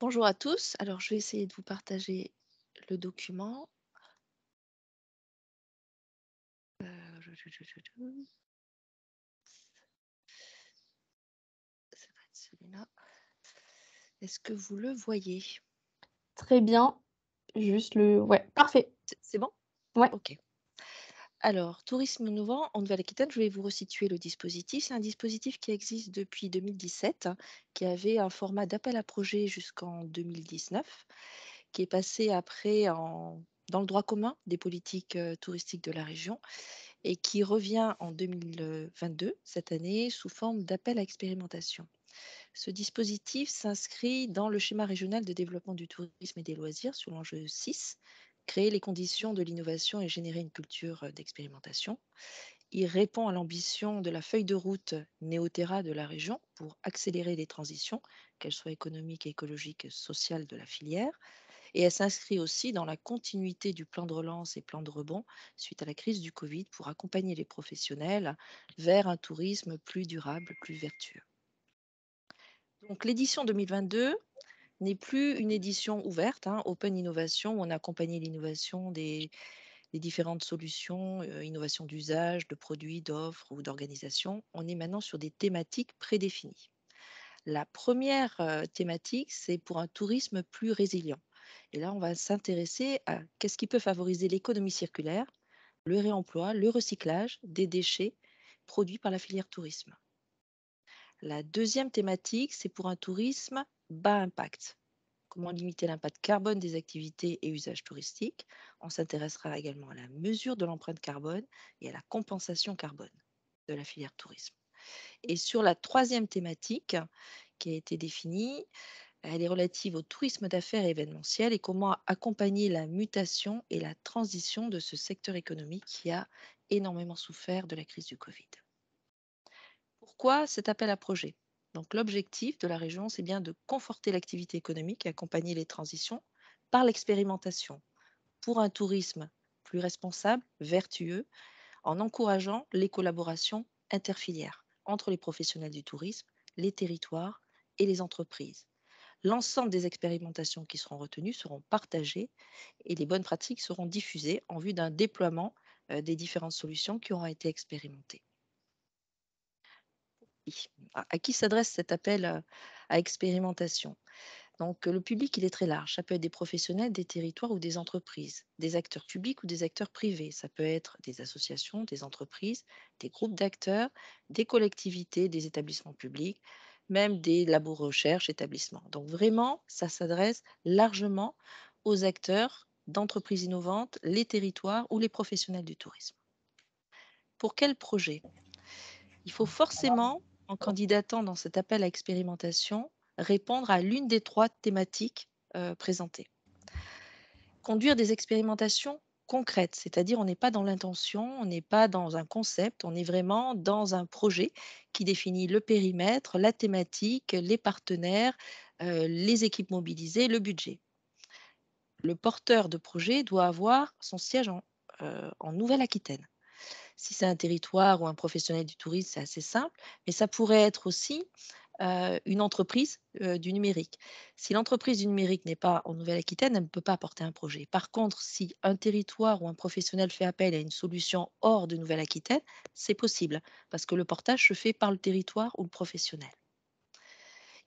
Bonjour à tous. Alors, je vais essayer de vous partager le document. Ça va être celui-là. Est-ce que vous le voyez? Très bien, juste le ouais, parfait. C'est bon? Ouais, Ok. Alors, tourisme innovant en Nouvelle-Aquitaine, je vais vous resituer le dispositif. C'est un dispositif qui existe depuis 2017, qui avait un format d'appel à projet jusqu'en 2019, qui est passé après dans le droit commun des politiques touristiques de la région et qui revient en 2022, cette année, sous forme d'appel à expérimentation. Ce dispositif s'inscrit dans le schéma régional de développement du tourisme et des loisirs sur l'enjeu 6, créer les conditions de l'innovation et générer une culture d'expérimentation. Il répond à l'ambition de la feuille de route Néoterra de la région pour accélérer les transitions, qu'elles soient économiques, écologiques, sociales de la filière. Et elle s'inscrit aussi dans la continuité du plan de relance et plan de rebond suite à la crise du Covid pour accompagner les professionnels vers un tourisme plus durable, plus vertueux. Donc l'édition 2022 n'est plus une édition ouverte, open innovation, où on a accompagné l'innovation des différentes solutions, innovation d'usage, de produits, d'offres ou d'organisation. On est maintenant sur des thématiques prédéfinies. La première thématique, c'est pour un tourisme plus résilient. Et là, on va s'intéresser à qu'est-ce qui peut favoriser l'économie circulaire, le réemploi, le recyclage des déchets produits par la filière tourisme. La deuxième thématique, c'est pour un tourisme bas impact. Comment limiter l'impact carbone des activités et usages touristiques. On s'intéressera également à la mesure de l'empreinte carbone et à la compensation carbone de la filière tourisme. Et sur la troisième thématique qui a été définie, elle est relative au tourisme d'affaires et événementiel et comment accompagner la mutation et la transition de ce secteur économique qui a énormément souffert de la crise du Covid. Pourquoi cet appel à projet? Donc l'objectif de la région, c'est bien de conforter l'activité économique et accompagner les transitions par l'expérimentation pour un tourisme plus responsable, vertueux, en encourageant les collaborations interfilières entre les professionnels du tourisme, les territoires et les entreprises. L'ensemble des expérimentations qui seront retenues seront partagées et les bonnes pratiques seront diffusées en vue d'un déploiement des différentes solutions qui auront été expérimentées. Oui. À qui s'adresse cet appel à expérimentation? Donc, le public, il est très large. Ça peut être des professionnels, des territoires ou des entreprises, des acteurs publics ou des acteurs privés. Ça peut être des associations, des entreprises, des groupes d'acteurs, des collectivités, des établissements publics, même des labos recherche, établissements. Donc, vraiment, ça s'adresse largement aux acteurs d'entreprises innovantes, les territoires ou les professionnels du tourisme. Pour quel projet? Il faut forcément, en candidatant dans cet appel à expérimentation, répondre à l'une des 3 thématiques, présentées. Conduire des expérimentations concrètes, c'est-à-dire on n'est pas dans l'intention, on n'est pas dans un concept, on est vraiment dans un projet qui définit le périmètre, la thématique, les partenaires, les équipes mobilisées, le budget. Le porteur de projet doit avoir son siège en Nouvelle-Aquitaine. Si c'est un territoire ou un professionnel du tourisme, c'est assez simple, mais ça pourrait être aussi, une entreprise, du numérique. Si l'entreprise du numérique n'est pas en Nouvelle-Aquitaine, elle ne peut pas apporter un projet. Par contre, si un territoire ou un professionnel fait appel à une solution hors de Nouvelle-Aquitaine, c'est possible parce que le portage se fait par le territoire ou le professionnel.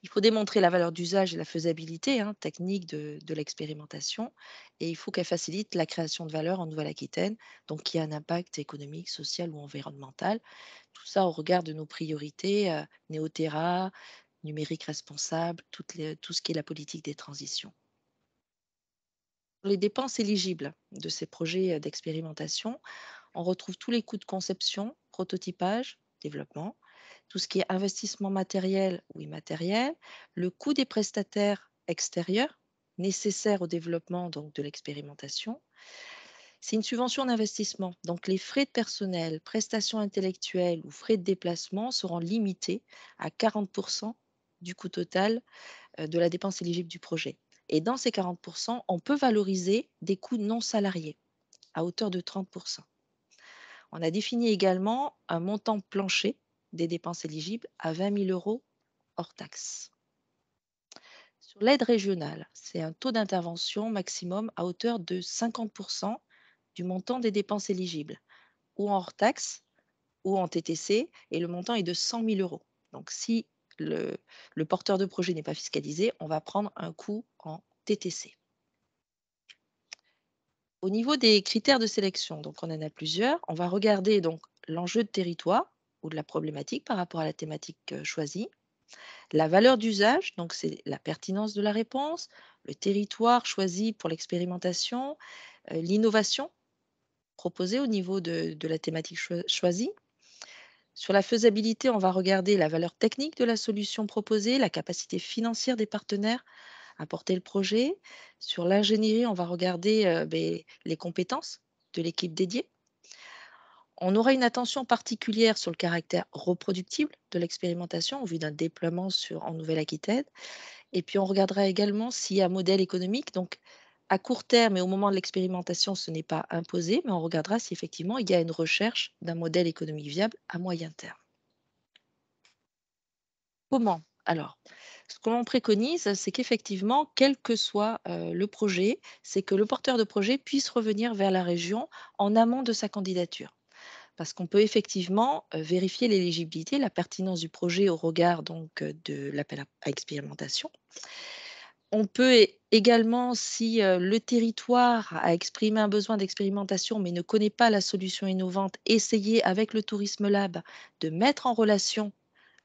Il faut démontrer la valeur d'usage et la faisabilité technique de l'expérimentation et il faut qu'elle facilite la création de valeur en Nouvelle-Aquitaine, donc qui a un impact économique, social ou environnemental. Tout ça au regard de nos priorités, Néoterra, numérique responsable, tout ce qui est la politique des transitions. Pour les dépenses éligibles de ces projets d'expérimentation, on retrouve tous les coûts de conception, prototypage, développement, tout ce qui est investissement matériel ou immatériel, le coût des prestataires extérieurs nécessaires au développement donc de l'expérimentation. C'est une subvention d'investissement, donc les frais de personnel, prestations intellectuelles ou frais de déplacement seront limités à 40% du coût total de la dépense éligible du projet. Et dans ces 40%, on peut valoriser des coûts non salariés à hauteur de 30%. On a défini également un montant plancher des dépenses éligibles à 20 000 € hors taxes. Sur l'aide régionale, c'est un taux d'intervention maximum à hauteur de 50% du montant des dépenses éligibles, ou en hors taxe, ou en TTC, et le montant est de 100 000 euros. Donc, si le, le porteur de projet n'est pas fiscalisé, on va prendre un coût en TTC. Au niveau des critères de sélection, donc on en a plusieurs. On va regarder donc l'enjeu de territoire ou de la problématique par rapport à la thématique choisie, la valeur d'usage, donc c'est la pertinence de la réponse, le territoire choisi pour l'expérimentation, l'innovation proposée au niveau de la thématique choisie. Sur la faisabilité, on va regarder la valeur technique de la solution proposée, la capacité financière des partenaires à porter le projet. Sur l'ingénierie, on va regarder les compétences de l'équipe dédiée. On aura une attention particulière sur le caractère reproductible de l'expérimentation au vu d'un déploiement en Nouvelle-Aquitaine. Et puis, on regardera également s'il y a un modèle économique. Donc, à court terme et au moment de l'expérimentation, ce n'est pas imposé, mais on regardera si effectivement il y a une recherche d'un modèle économique viable à moyen terme. Comment? Alors, ce que l'on préconise, c'est qu'effectivement, quel que soit le projet, c'est que le porteur de projet puisse revenir vers la région en amont de sa candidature. Parce qu'on peut effectivement vérifier l'éligibilité, la pertinence du projet au regard donc de l'appel à expérimentation. On peut également, si le territoire a exprimé un besoin d'expérimentation mais ne connaît pas la solution innovante, essayer avec le Tourisme Lab de mettre en relation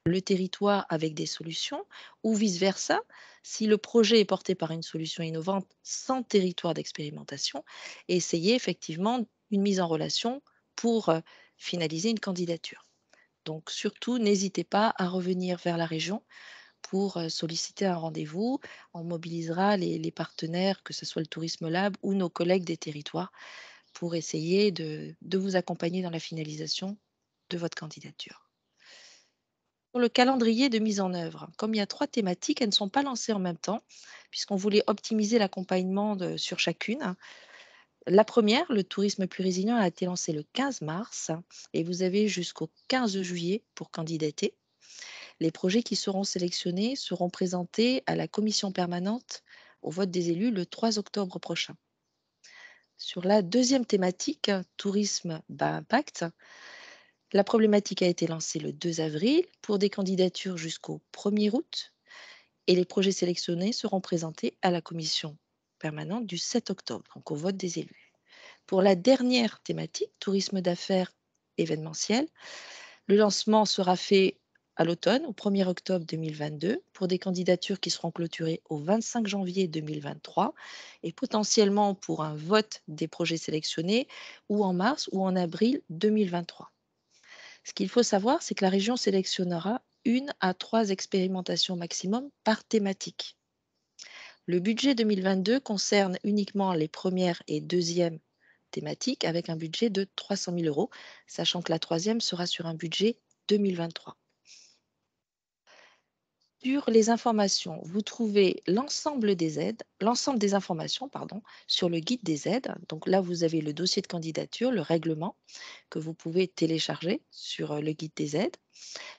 le territoire avec des solutions ou vice-versa, si le projet est porté par une solution innovante sans territoire d'expérimentation, essayer effectivement une mise en relation pour finaliser une candidature. Donc surtout, n'hésitez pas à revenir vers la région pour solliciter un rendez-vous. On mobilisera les partenaires, que ce soit le Tourisme Lab ou nos collègues des territoires, pour essayer de vous accompagner dans la finalisation de votre candidature. Pour le calendrier de mise en œuvre, comme il y a 3 thématiques, elles ne sont pas lancées en même temps, puisqu'on voulait optimiser l'accompagnement sur chacune. La première, le tourisme plus résilient, a été lancée le 15 mars et vous avez jusqu'au 15 juillet pour candidater. Les projets qui seront sélectionnés seront présentés à la commission permanente au vote des élus le 3 octobre prochain. Sur la deuxième thématique, tourisme bas impact, la problématique a été lancée le 2 avril pour des candidatures jusqu'au 1er août et les projets sélectionnés seront présentés à la commission permanente du 7 octobre, donc au vote des élus. Pour la dernière thématique, tourisme d'affaires événementiel, le lancement sera fait à l'automne, au 1er octobre 2022, pour des candidatures qui seront clôturées au 25 janvier 2023 et potentiellement pour un vote des projets sélectionnés ou en mars ou en avril 2023. Ce qu'il faut savoir, c'est que la région sélectionnera 1 à 3 expérimentations maximum par thématique. Le budget 2022 concerne uniquement les premières et deuxièmes thématiques avec un budget de 300 000 euros, sachant que la troisième sera sur un budget 2023. Sur les informations, vous trouvez l'ensemble des aides, l'ensemble des informations, pardon, sur le guide des aides. Donc là, vous avez le dossier de candidature, le règlement que vous pouvez télécharger sur le guide des aides.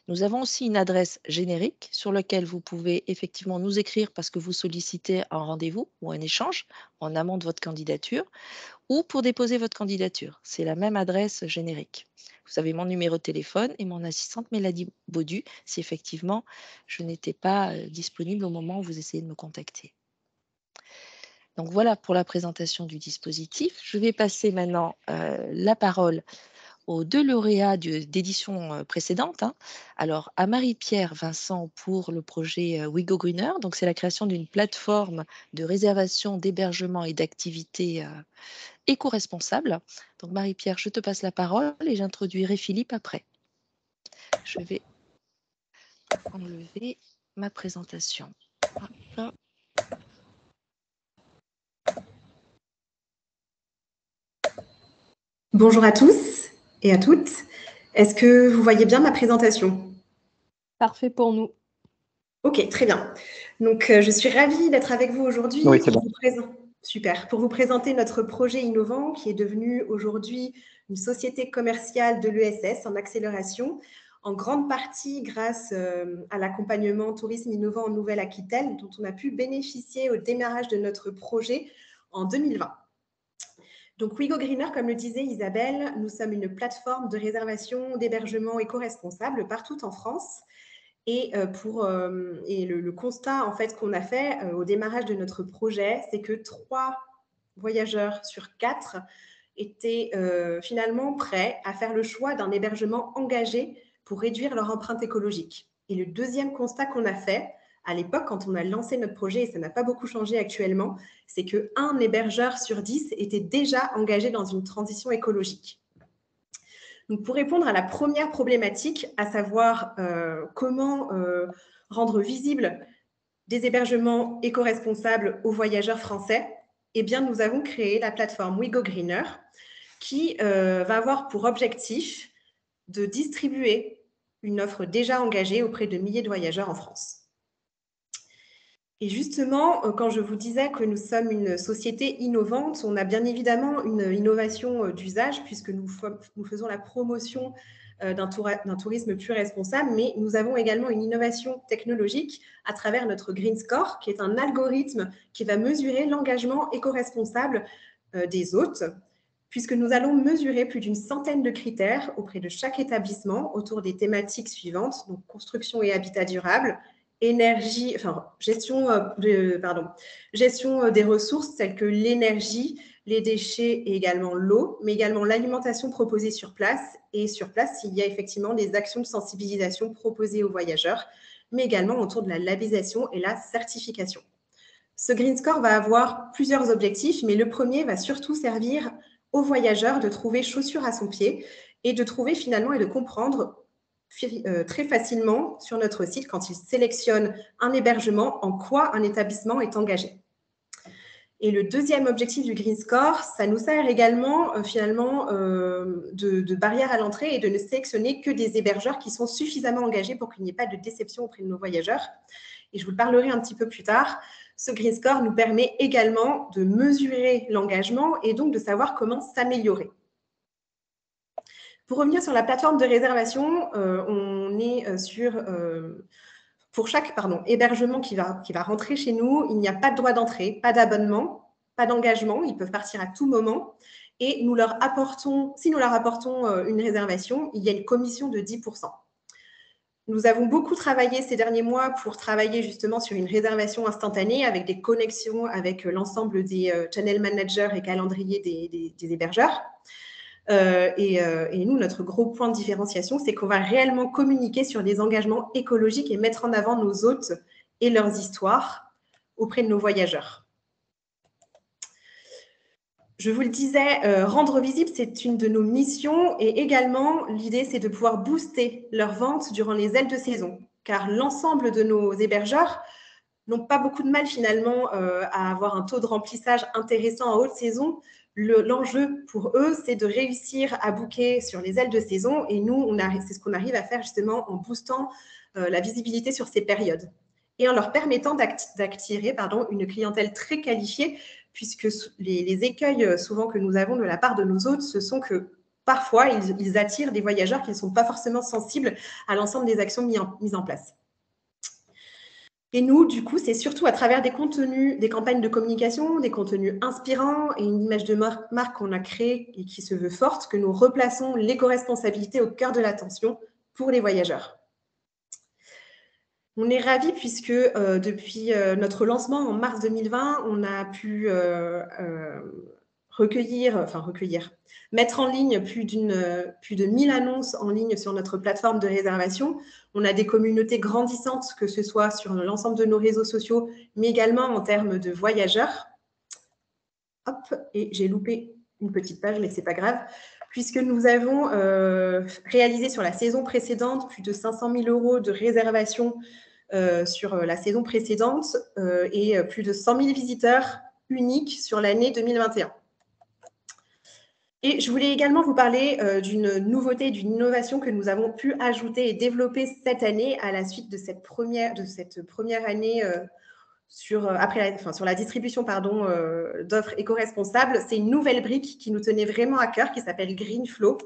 Nous avons aussi une adresse générique sur laquelle vous pouvez effectivement nous écrire parce que vous sollicitez un rendez-vous ou un échange en amont de votre candidature ou pour déposer votre candidature. C'est la même adresse générique. Vous avez mon numéro de téléphone et mon assistante Mélanie Baudu si effectivement je n'étais pas disponible au moment où vous essayez de me contacter. Donc voilà pour la présentation du dispositif. Je vais passer maintenant la parole aux 2 lauréats d'éditions précédentes, hein. Alors à Marie-Pierre Vincent pour le projet WeGo Greener, donc c'est la création d'une plateforme de réservation, d'hébergement et d'activités éco-responsables. Donc Marie-Pierre, je te passe la parole et j'introduirai Philippe après. Je vais enlever ma présentation. Hop. Bonjour à tous et à toutes. Est-ce que vous voyez bien ma présentation? Parfait pour nous. Ok, très bien. Donc, je suis ravie d'être avec vous aujourd'hui Oui, c'est pour bon. pour vous présenter notre projet innovant qui est devenu aujourd'hui une société commerciale de l'ESS en accélération en grande partie grâce à l'accompagnement Tourisme innovant en Nouvelle-Aquitaine, dont on a pu bénéficier au démarrage de notre projet en 2020. Donc, WeGoGreener, comme le disait Isabelle, nous sommes une plateforme de réservation d'hébergement éco-responsable partout en France. Et le constat en fait, qu'on a fait au démarrage de notre projet, c'est que 3 voyageurs sur 4 étaient finalement prêts à faire le choix d'un hébergement engagé pour réduire leur empreinte écologique. Et le deuxième constat qu'on a fait, à l'époque, quand on a lancé notre projet, et ça n'a pas beaucoup changé actuellement, c'est qu'un hébergeur sur 10 était déjà engagé dans une transition écologique. Donc, pour répondre à la première problématique, à savoir comment rendre visibles des hébergements éco-responsables aux voyageurs français, eh bien, nous avons créé la plateforme WeGoGreener qui va avoir pour objectif de distribuer une offre déjà engagée auprès de milliers de voyageurs en France. Et justement, quand je vous disais que nous sommes une société innovante, on a bien évidemment une innovation d'usage puisque nous faisons la promotion d'un tourisme plus responsable, mais nous avons également une innovation technologique à travers notre Green Score, qui est un algorithme qui va mesurer l'engagement éco-responsable des hôtes, puisque nous allons mesurer plus d'une centaine de critères auprès de chaque établissement autour des thématiques suivantes, donc construction et habitat durable, énergie, enfin, gestion des ressources telles que l'énergie, les déchets et également l'eau, mais également l'alimentation proposée sur place. Et sur place, il y a effectivement des actions de sensibilisation proposées aux voyageurs, mais également autour de la labellisation et la certification. Ce Green Score va avoir plusieurs objectifs, mais le premier va surtout servir aux voyageurs de trouver chaussure à son pied et de trouver finalement et de comprendre très facilement sur notre site, quand ils sélectionnent un hébergement, en quoi un établissement est engagé. Et le deuxième objectif du Green Score, ça nous sert également finalement de barrière à l'entrée et de ne sélectionner que des hébergeurs qui sont suffisamment engagés pour qu'il n'y ait pas de déception auprès de nos voyageurs. Et je vous le parlerai un petit peu plus tard. Ce Green Score nous permet également de mesurer l'engagement et donc de savoir comment s'améliorer. Pour revenir sur la plateforme de réservation, on est pour chaque hébergement qui va rentrer chez nous, il n'y a pas de droit d'entrée, pas d'abonnement, pas d'engagement, ils peuvent partir à tout moment. Et si nous leur apportons une réservation, il y a une commission de 10%. Nous avons beaucoup travaillé ces derniers mois pour travailler justement sur une réservation instantanée avec des connexions avec l'ensemble des channel managers et calendriers des hébergeurs. Et nous, notre gros point de différenciation, c'est qu'on va réellement communiquer sur des engagements écologiques et mettre en avant nos hôtes et leurs histoires auprès de nos voyageurs. Je vous le disais, rendre visible, c'est une de nos missions et également, l'idée, c'est de pouvoir booster leurs ventes durant les ailes de saison, car l'ensemble de nos hébergeurs n'ont pas beaucoup de mal finalement à avoir un taux de remplissage intéressant en haute saison. L'enjeu pour eux, c'est de réussir à booker sur les ailes de saison et nous, c'est ce qu'on arrive à faire justement en boostant la visibilité sur ces périodes et en leur permettant d'attirer une clientèle très qualifiée puisque les écueils souvent que nous avons de la part de nos hôtes, ce sont que parfois, ils attirent des voyageurs qui ne sont pas forcément sensibles à l'ensemble des actions mises en place. Et nous, du coup, c'est surtout à travers des contenus, des campagnes de communication, des contenus inspirants et une image de marque qu'on a créée et qui se veut forte que nous replaçons l'éco-responsabilité au cœur de l'attention pour les voyageurs. On est ravis puisque depuis notre lancement en mars 2020, on a pu mettre en ligne plus de 1000 annonces en ligne sur notre plateforme de réservation. On a des communautés grandissantes, que ce soit sur l'ensemble de nos réseaux sociaux, mais également en termes de voyageurs. Hop, et j'ai loupé une petite page, mais ce n'est pas grave, puisque nous avons réalisé sur la saison précédente plus de 500 000 € de réservation sur la saison précédente et plus de 100 000 visiteurs uniques sur l'année 2021. Et je voulais également vous parler d'une nouveauté, d'une innovation que nous avons pu ajouter et développer cette année à la suite de cette première année sur la distribution d'offres éco-responsables. C'est une nouvelle brique qui nous tenait vraiment à cœur, qui s'appelle GreenFlow,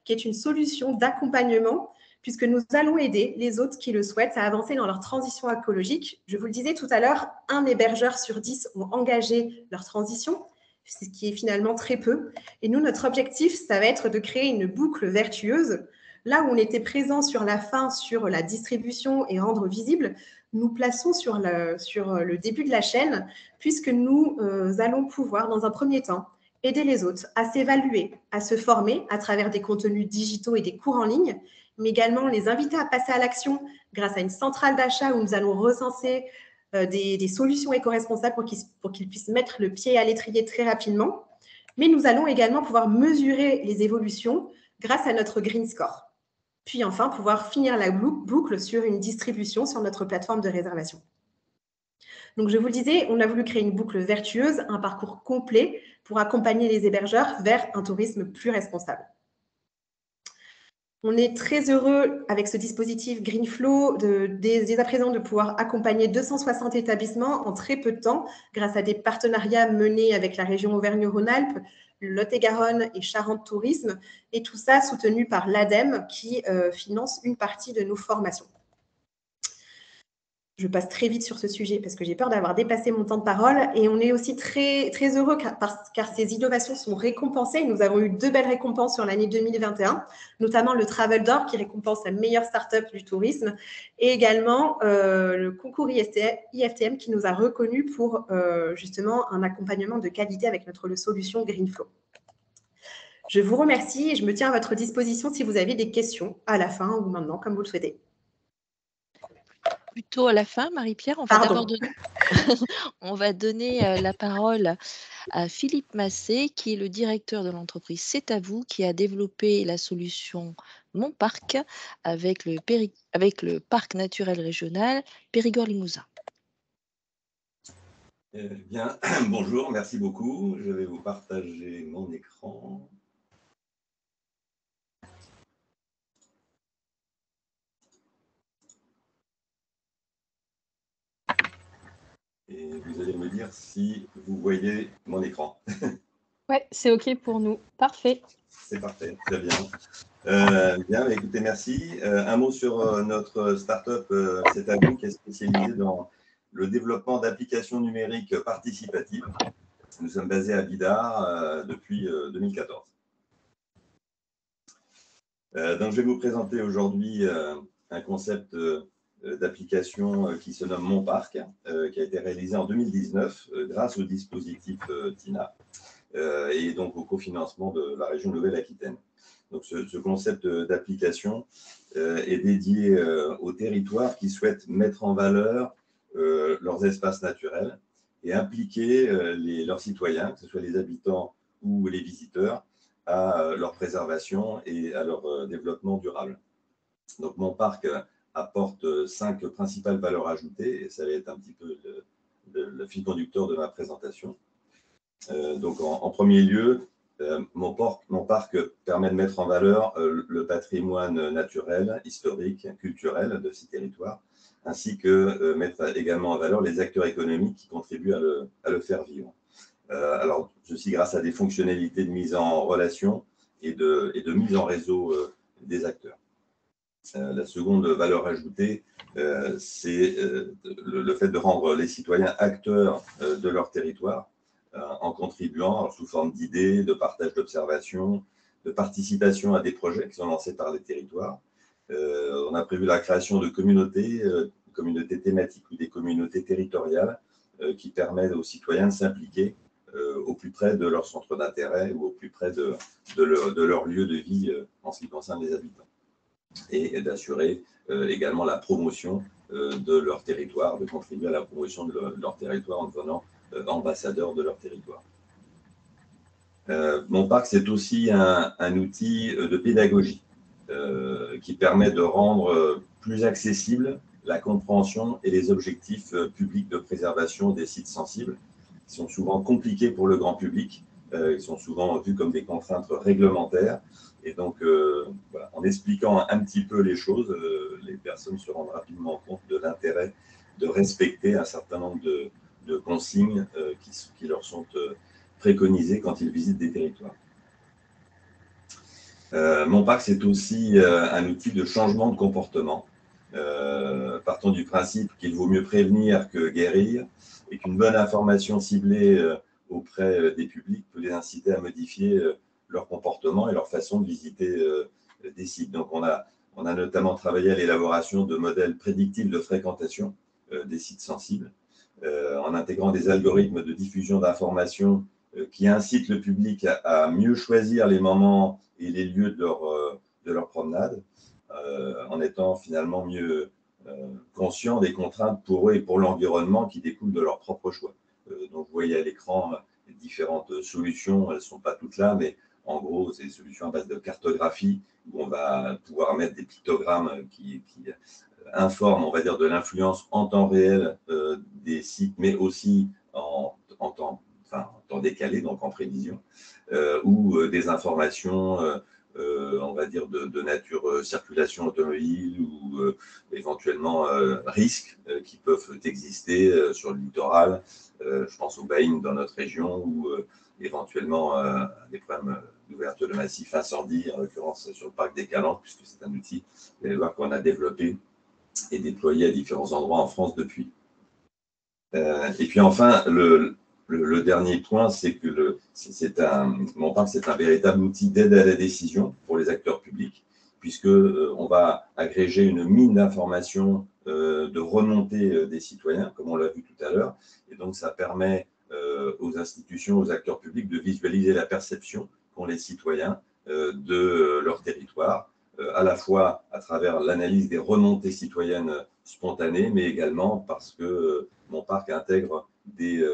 qui est une solution d'accompagnement, puisque nous allons aider les autres qui le souhaitent à avancer dans leur transition écologique. Je vous le disais tout à l'heure, un hébergeur sur 10 ont engagé leur transition, ce qui est finalement très peu. Et nous, notre objectif, ça va être de créer une boucle vertueuse. Là où on était présent sur la fin, sur la distribution et rendre visible, nous plaçons sur le début de la chaîne, puisque nous allons pouvoir, dans un premier temps, aider les autres à s'évaluer, à se former à travers des contenus digitaux et des cours en ligne, mais également les inviter à passer à l'action grâce à une centrale d'achat où nous allons recenser des solutions éco-responsables pour qu'ils puissent mettre le pied à l'étrier très rapidement. Mais nous allons également pouvoir mesurer les évolutions grâce à notre Green Score. Puis enfin, pouvoir finir la boucle sur une distribution sur notre plateforme de réservation. Donc, je vous le disais, on a voulu créer une boucle vertueuse, un parcours complet pour accompagner les hébergeurs vers un tourisme plus responsable. On est très heureux avec ce dispositif Greenflow dès à présent de pouvoir accompagner 260 établissements en très peu de temps grâce à des partenariats menés avec la région Auvergne-Rhône-Alpes, le Lot-et-Garonne et Charente Tourisme, et tout ça soutenu par l'ADEME qui finance une partie de nos formations. Je passe très vite sur ce sujet parce que j'ai peur d'avoir dépassé mon temps de parole. Et on est aussi très, très heureux car ces innovations sont récompensées. Nous avons eu 2 belles récompenses sur l'année 2021, notamment le Travel d'Or qui récompense la meilleure start-up du tourisme et également le concours IFTM qui nous a reconnus pour justement un accompagnement de qualité avec notre solution Greenflow. Je vous remercie et je me tiens à votre disposition si vous avez des questions à la fin ou maintenant, comme vous le souhaitez. Plutôt à la fin, Marie-Pierre, on va donner la parole à Philippe Massé, qui est le directeur de l'entreprise C'est à vous, qui a développé la solution Mon Parc avec le parc naturel régional Périgord-Limousin. Eh bien, bonjour, merci beaucoup. Je vais vous partager mon écran. Et vous allez me dire si vous voyez mon écran. Ouais, c'est OK pour nous. Parfait. C'est parfait, très bien. Bien, écoutez, merci. Un mot sur notre start-up C'est à vous, qui est spécialisée dans le développement d'applications numériques participatives. Nous sommes basés à Bidart depuis 2014. Donc, je vais vous présenter aujourd'hui un concept d'application qui se nomme Mon Parc, qui a été réalisé en 2019 grâce au dispositif TINA et donc au cofinancement de la région Nouvelle-Aquitaine. Donc, ce concept d'application est dédié aux territoires qui souhaitent mettre en valeur leurs espaces naturels et impliquer leurs citoyens, que ce soit les habitants ou les visiteurs, à leur préservation et à leur développement durable. Donc, Mon Parc apporte 5 principales valeurs ajoutées, et ça va être un petit peu le fil conducteur de ma présentation. Donc, en premier lieu, mon parc permet de mettre en valeur le patrimoine naturel, historique, culturel de ces territoires, ainsi que mettre également en valeur les acteurs économiques qui contribuent à le faire vivre. Alors, ceci grâce à des fonctionnalités de mise en relation et de mise en réseau des acteurs. La seconde valeur ajoutée, c'est le fait de rendre les citoyens acteurs de leur territoire en contribuant sous forme d'idées, de partage d'observations, de participation à des projets qui sont lancés par les territoires. On a prévu la création de communautés thématiques ou des communautés territoriales qui permettent aux citoyens de s'impliquer au plus près de leur centre d'intérêt ou au plus près de leur lieu de vie en ce qui concerne les habitants. Et d'assurer également la promotion de leur territoire, de contribuer à la promotion de leur territoire en devenant ambassadeurs de leur territoire. Mon Parc, c'est aussi un outil de pédagogie qui permet de rendre plus accessible la compréhension et les objectifs publics de préservation des sites sensibles, qui sont souvent compliqués pour le grand public, qui sont souvent vus comme des contraintes réglementaires. Et donc, voilà, en expliquant un petit peu les choses, les personnes se rendent rapidement compte de l'intérêt de respecter un certain nombre de consignes qui leur sont préconisées quand ils visitent des territoires. Mon parc, c'est aussi un outil de changement de comportement. Partons du principe qu'il vaut mieux prévenir que guérir et qu'une bonne information ciblée auprès des publics peut les inciter à modifier leur comportement et leur façon de visiter des sites. Donc, on a notamment travaillé à l'élaboration de modèles prédictifs de fréquentation des sites sensibles, en intégrant des algorithmes de diffusion d'informations qui incitent le public à mieux choisir les moments et les lieux de leur promenade, en étant finalement mieux conscients des contraintes pour eux et pour l'environnement qui découlent de leur propre choix. Donc, vous voyez à l'écran les différentes solutions, elles ne sont pas toutes là, mais en gros, c'est des solutions à base de cartographie où on va pouvoir mettre des pictogrammes qui informent, on va dire, de l'influence en temps réel des sites, mais aussi en temps décalé, donc en prévision, ou des informations, on va dire, de nature circulation automobile ou éventuellement risques qui peuvent exister sur le littoral. Je pense au Baïn dans notre région ou éventuellement des problèmes d'ouverture de massifs incendie, en l'occurrence sur le parc des Calanques, puisque c'est un outil, vous allez voir, qu'on a développé et déployé à différents endroits en France depuis. Et puis enfin, le dernier point, c'est que mon parc, c'est un véritable outil d'aide à la décision pour les acteurs publics, puisque on va agréger une mine d'informations de remontée des citoyens, comme on l'a vu tout à l'heure, et donc ça permet aux institutions, aux acteurs publics de visualiser la perception qu'ont les citoyens de leur territoire, à la fois à travers l'analyse des remontées citoyennes spontanées, mais également parce que mon parc intègre des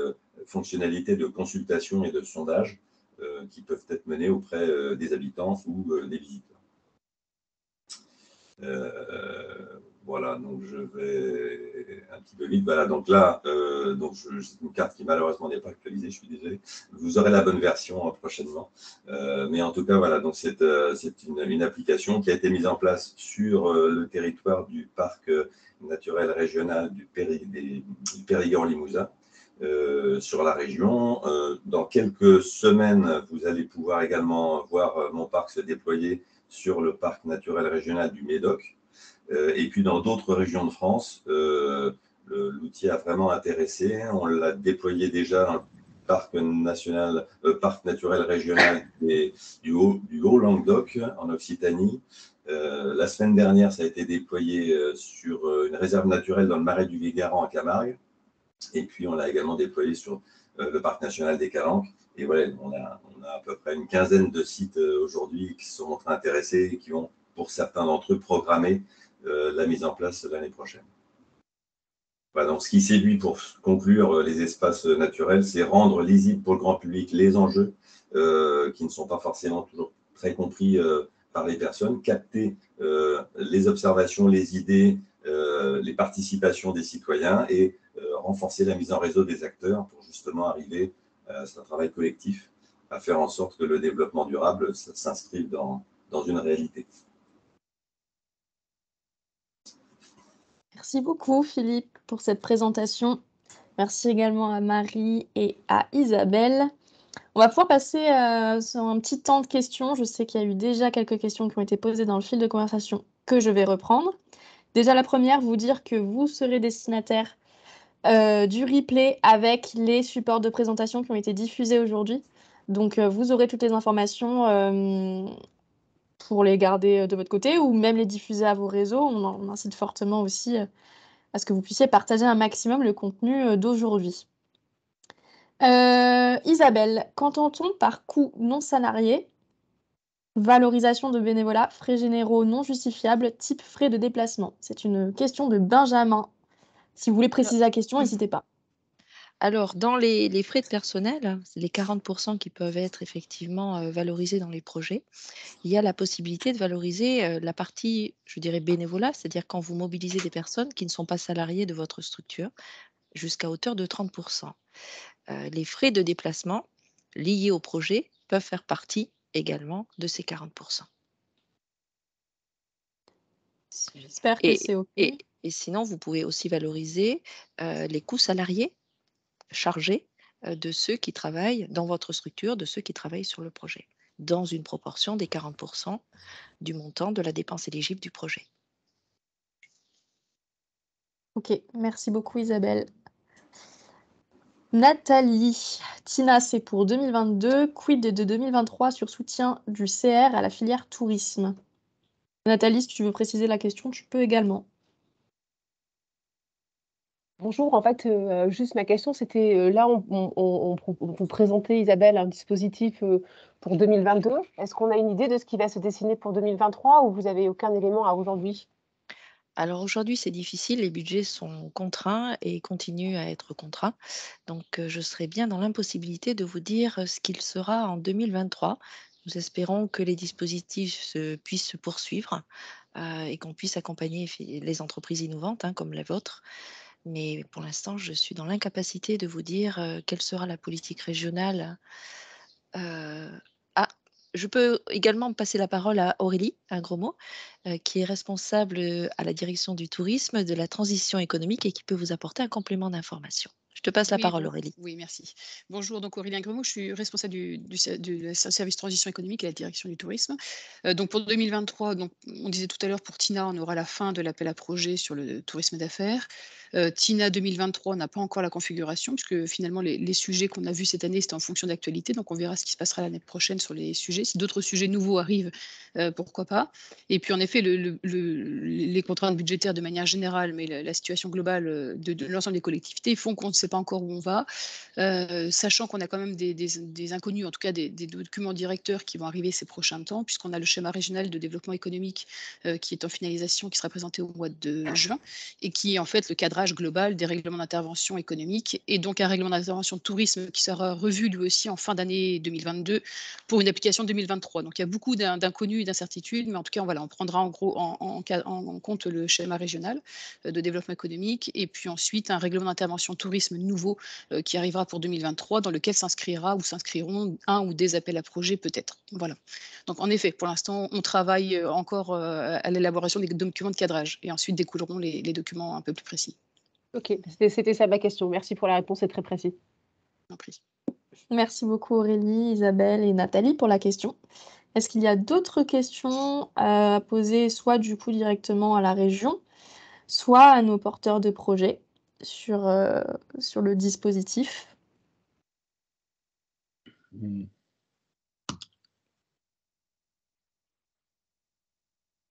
fonctionnalités de consultation et de sondage qui peuvent être menées auprès des habitants ou des visiteurs. Voilà, donc je vais un petit peu vite. Voilà, donc là, c'est une carte qui malheureusement n'est pas actualisée, je suis désolé. Vous aurez la bonne version prochainement. Mais en tout cas, voilà, donc c'est une application qui a été mise en place sur le territoire du parc naturel régional du Périgord-Limousin, sur la région. Dans quelques semaines, vous allez pouvoir également voir mon parc se déployer sur le parc naturel régional du Médoc. Et puis dans d'autres régions de France, l'outil a vraiment intéressé. On l'a déployé déjà dans le parc naturel régional du Haut-Languedoc en Occitanie. La semaine dernière, ça a été déployé sur une réserve naturelle dans le Marais du Vigaran en Camargue. Et puis on l'a également déployé sur le parc national des Calanques. Et voilà, on a à peu près une quinzaine de sites aujourd'hui qui se sont montrés intéressés et qui ont, pour certains d'entre eux, programmé la mise en place l'année prochaine. Voilà, donc ce qui séduit pour conclure les espaces naturels, c'est rendre lisibles pour le grand public les enjeux qui ne sont pas forcément toujours très compris par les personnes, capter les observations, les idées, les participations des citoyens et renforcer la mise en réseau des acteurs pour justement arriver, c'est un travail collectif, à faire en sorte que le développement durable s'inscrive dans une réalité. Merci beaucoup Philippe pour cette présentation. Merci également à Marie et à Isabelle. On va pouvoir passer sur un petit temps de questions. Je sais qu'il y a eu déjà quelques questions qui ont été posées dans le fil de conversation que je vais reprendre. Déjà la première, vous dire que vous serez destinataire du replay avec les supports de présentation qui ont été diffusés aujourd'hui. Donc vous aurez toutes les informations pour les garder de votre côté ou même les diffuser à vos réseaux. On incite fortement aussi à ce que vous puissiez partager un maximum le contenu d'aujourd'hui. Isabelle, qu'entend-on par coût non salarié, valorisation de bénévolat, frais généraux non justifiables, type frais de déplacement? C'est une question de Benjamin. Si vous voulez préciser la question, n'hésitez pas. Alors, dans les frais de personnel, c'est les 40% qui peuvent être effectivement valorisés dans les projets. Il y a la possibilité de valoriser la partie, je dirais, bénévolat, c'est-à-dire quand vous mobilisez des personnes qui ne sont pas salariées de votre structure, jusqu'à hauteur de 30%. Les frais de déplacement liés au projet peuvent faire partie également de ces 40%. J'espère que c'est OK. Et sinon, vous pouvez aussi valoriser les coûts salariés chargés de ceux qui travaillent dans votre structure, de ceux qui travaillent sur le projet. dans une proportion des 40% du montant de la dépense éligible du projet. Ok, merci beaucoup Isabelle. Nathalie, Tina, c'est pour 2022. Quid de 2023 sur soutien du CR à la filière tourisme? Nathalie, si tu veux préciser la question, tu peux également. Bonjour, en fait, juste ma question, c'était, là, vous présentez, Isabelle, un dispositif pour 2022. Est-ce qu'on a une idée de ce qui va se dessiner pour 2023 ou vous n'avez aucun élément à aujourd'hui? Alors aujourd'hui, c'est difficile, les budgets sont contraints et continuent à être contraints. Donc je serai bien dans l'impossibilité de vous dire ce qu'il sera en 2023. Nous espérons que les dispositifs puissent se poursuivre et qu'on puisse accompagner les entreprises innovantes comme la vôtre. Mais pour l'instant, je suis dans l'incapacité de vous dire quelle sera la politique régionale. Ah, je peux également passer la parole à Aurélie, un gros mot, qui est responsable à la direction du tourisme, de la transition économique et qui peut vous apporter un complément d'information. Je te passe la parole, Aurélie. Oui, merci. Bonjour, donc Aurélien Gremaud, je suis responsable du service transition économique et la direction du tourisme. Donc pour 2023, donc, on disait tout à l'heure pour Tina, on aura la fin de l'appel à projet sur le tourisme d'affaires. Tina 2023, on n'a pas encore la configuration, puisque finalement les sujets qu'on a vus cette année, c'était en fonction d'actualité, donc on verra ce qui se passera l'année prochaine sur les sujets. Si d'autres sujets nouveaux arrivent, pourquoi pas. Et puis en effet, les contraintes budgétaires de manière générale, mais la situation globale de l'ensemble des collectivités font qu'on ne sait pas encore où on va, sachant qu'on a quand même des inconnus, en tout cas des documents directeurs qui vont arriver ces prochains temps, puisqu'on a le schéma régional de développement économique qui est en finalisation, qui sera présenté au mois de juin, et qui est en fait le cadrage global des règlements d'intervention économique, et donc un règlement d'intervention tourisme qui sera revu lui aussi en fin d'année 2022 pour une application 2023. Donc il y a beaucoup d'inconnus et d'incertitudes, mais en tout cas, on prendra en gros en compte le schéma régional de développement économique, et puis ensuite un règlement d'intervention tourisme nouveau qui arrivera pour 2023, dans lequel s'inscrira ou s'inscriront un ou des appels à projets peut-être. Voilà. Donc en effet, pour l'instant, on travaille encore à l'élaboration des documents de cadrage, et ensuite découleront les documents un peu plus précis. Ok, c'était ça ma question. Merci pour la réponse, c'est très précis. Je vous en prie. Merci beaucoup Aurélie, Isabelle et Nathalie pour la question. Est-ce qu'il y a d'autres questions à poser, soit du coup directement à la région, soit à nos porteurs de projets sur le dispositif?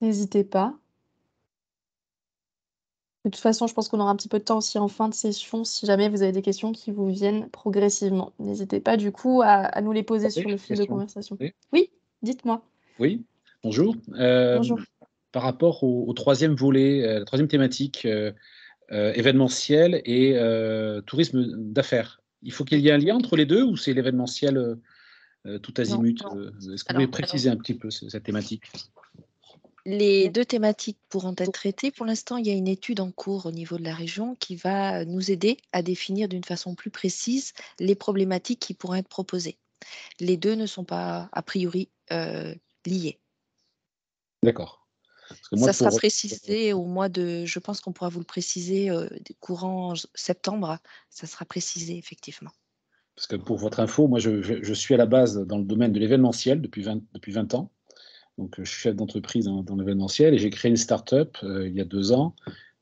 N'hésitez pas. De toute façon, je pense qu'on aura un petit peu de temps aussi en fin de session, si jamais vous avez des questions qui vous viennent progressivement. N'hésitez pas du coup à nous les poser sur le fil de conversation. Oui, dites-moi. Oui, bonjour. Bonjour. Par rapport au troisième volet, la troisième thématique, événementiel et tourisme d'affaires, il faut qu'il y ait un lien entre les deux ou c'est l'événementiel tout azimut? Est-ce que vous pouvez préciser un petit peu cette thématique? Les deux thématiques pourront être traitées. Pour l'instant, il y a une étude en cours au niveau de la région qui va nous aider à définir d'une façon plus précise les problématiques qui pourraient être proposées. Les deux ne sont pas a priori liés. D'accord. Ça sera précisé au mois de... Je pense qu'on pourra vous le préciser courant septembre. Ça sera précisé effectivement. Parce que pour votre info, moi je suis à la base dans le domaine de l'événementiel depuis 20 ans. Donc, je suis chef d'entreprise dans l'événementiel et j'ai créé une start-up il y a 2 ans,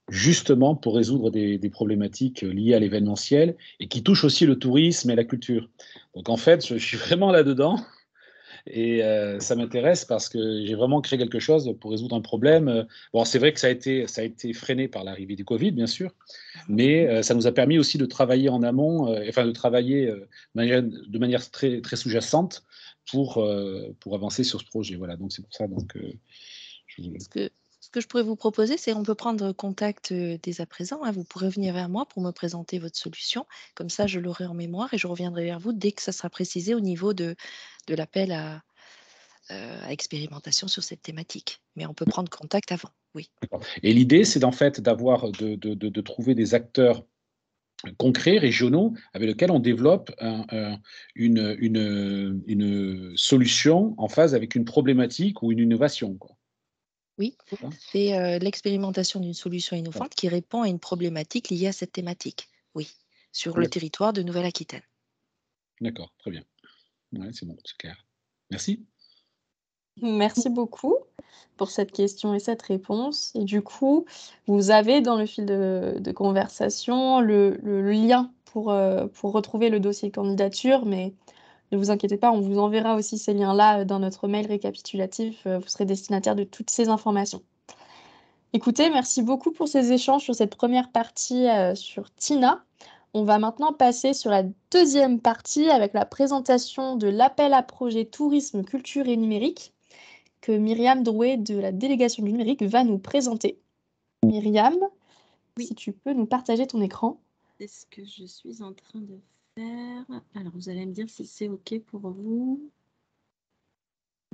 justement pour résoudre des problématiques liées à l'événementiel et qui touchent aussi le tourisme et la culture. Donc, en fait, je suis vraiment là-dedans et ça m'intéresse parce que j'ai vraiment créé quelque chose pour résoudre un problème. Bon, c'est vrai que ça a été freiné par l'arrivée du Covid, bien sûr, mais ça nous a permis aussi de travailler en amont, enfin de travailler de manière très, très sous-jacente pour avancer sur ce projet. Voilà, donc c'est pour ça. Donc, Ce que je pourrais vous proposer, c'est qu'on peut prendre contact dès à présent. Vous pourrez venir vers moi pour me présenter votre solution. Comme ça, je l'aurai en mémoire et je reviendrai vers vous dès que ça sera précisé au niveau de l'appel à expérimentation sur cette thématique. Mais on peut prendre contact avant, oui. Et l'idée, c'est en fait de trouver des acteurs concrets, régionaux, avec lesquels on développe une solution en phase avec une problématique ou une innovation, quoi. Oui, c'est l'expérimentation d'une solution innovante qui répond à une problématique liée à cette thématique, oui, sur le territoire de Nouvelle-Aquitaine. D'accord, très bien. Ouais, c'est bon, c'est clair. Merci. Merci beaucoup pour cette question et cette réponse. Et du coup, vous avez dans le fil de conversation le lien pour retrouver le dossier de candidature, mais ne vous inquiétez pas, on vous enverra aussi ces liens-là dans notre mail récapitulatif. Vous serez destinataire de toutes ces informations. Écoutez, merci beaucoup pour ces échanges sur cette première partie sur Tina. On va maintenant passer sur la deuxième partie avec la présentation de l'appel à projet tourisme, culture et numérique que Myriam Drouet de la délégation du numérique va nous présenter. Myriam, Oui. si tu peux nous partager ton écran. C'est ce que je suis en train de faire. Alors, vous allez me dire si c'est OK pour vous.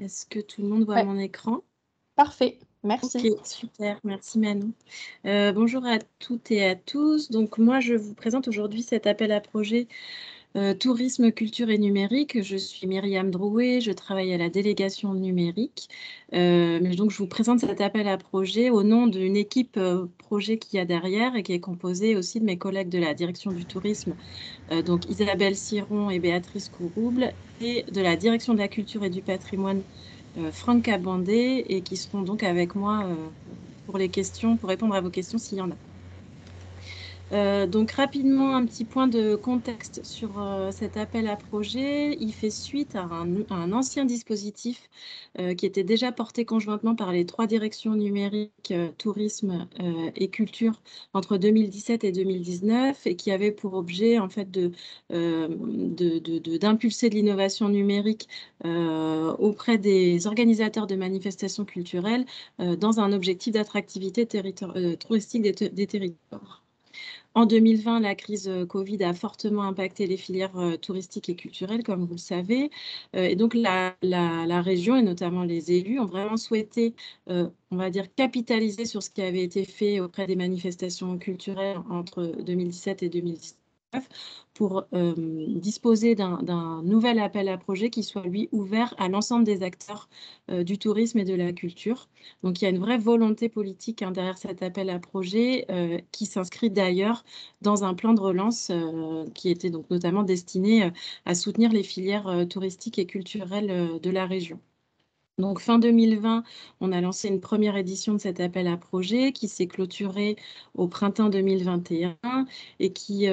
Est-ce que tout le monde voit Ouais. mon écran? Parfait, merci. Ok, super, merci Manon. Bonjour à toutes et à tous. Donc moi, je vous présente aujourd'hui cet appel à projet tourisme, culture et numérique. Je suis Myriam Drouet, je travaille à la délégation numérique. Mais donc, je vous présente cet appel à projet au nom d'une équipe projet qu'il y a derrière et qui est composée aussi de mes collègues de la direction du tourisme, donc Isabelle Siron et Béatrice Courouble, et de la direction de la culture et du patrimoine, Franck Cabandé, et qui seront donc avec moi pour les questions, pour répondre à vos questions s'il y en a. Donc rapidement, un petit point de contexte sur cet appel à projet. Il fait suite à un ancien dispositif qui était déjà porté conjointement par les 3 directions numériques, tourisme et culture entre 2017 et 2019 et qui avait pour objet en fait d'impulser de l'innovation numérique auprès des organisateurs de manifestations culturelles dans un objectif d'attractivité touristique des territoires. En 2020, la crise Covid a fortement impacté les filières touristiques et culturelles, comme vous le savez. Et donc, la région, et notamment les élus, ont vraiment souhaité, on va dire, capitaliser sur ce qui avait été fait auprès des manifestations culturelles entre 2017 et 2019 pour disposer d'un nouvel appel à projet qui soit, lui, ouvert à l'ensemble des acteurs du tourisme et de la culture. Donc, il y a une vraie volonté politique derrière cet appel à projet qui s'inscrit d'ailleurs dans un plan de relance qui était donc notamment destiné à soutenir les filières touristiques et culturelles de la région. Donc, fin 2020, on a lancé une première édition de cet appel à projet qui s'est clôturée au printemps 2021 et qui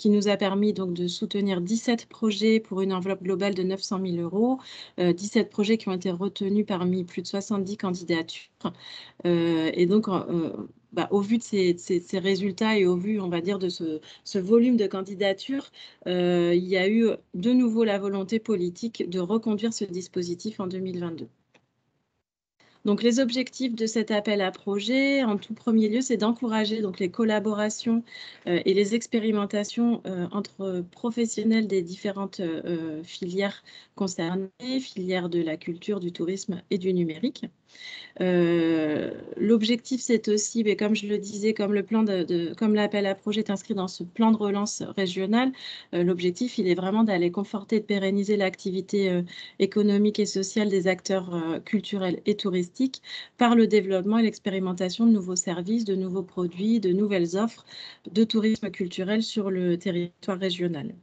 nous a permis donc de soutenir 17 projets pour une enveloppe globale de 900 000 euros, 17 projets qui ont été retenus parmi plus de 70 candidatures. Et donc, au vu de ces résultats et au vu, on va dire, de ce volume de candidatures, il y a eu de nouveau la volonté politique de reconduire ce dispositif en 2022. Donc, les objectifs de cet appel à projet, en tout premier lieu, c'est d'encourager donc les collaborations et les expérimentations entre professionnels des différentes filières concernées, filières de la culture, du tourisme et du numérique. L'objectif, c'est aussi, mais comme je le disais, comme l'appel à projet est inscrit dans ce plan de relance régional, l'objectif, il est vraiment d'aller conforter et de pérenniser l'activité économique et sociale des acteurs culturels et touristiques par le développement et l'expérimentation de nouveaux services, de nouveaux produits, de nouvelles offres de tourisme culturel sur le territoire régional.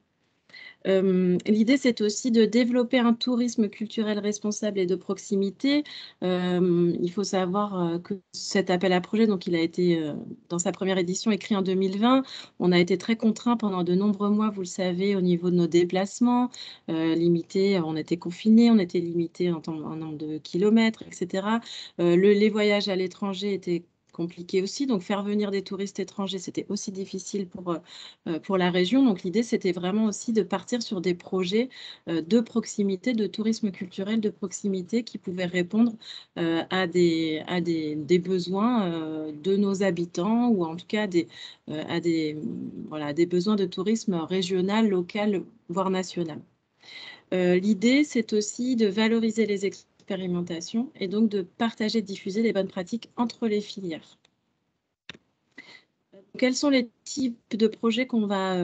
L'idée, c'est aussi de développer un tourisme culturel responsable et de proximité. Il faut savoir que cet appel à projet, donc il a été, dans sa première édition, écrit en 2020. On a été très contraints pendant de nombreux mois, vous le savez, au niveau de nos déplacements, limités, on était confinés, on était limité en nombre de kilomètres, etc. Les voyages à l'étranger étaient compliqué aussi. Donc, faire venir des touristes étrangers, c'était aussi difficile pour la région. Donc, l'idée, c'était vraiment aussi de partir sur des projets de proximité, de tourisme culturel de proximité qui pouvaient répondre à des besoins de nos habitants ou en tout cas à des besoins de tourisme régional, local, voire national. L'idée, c'est aussi de valoriser les expérimentations et donc de partager, de diffuser les bonnes pratiques entre les filières. Quels sont les types de projets qu'on va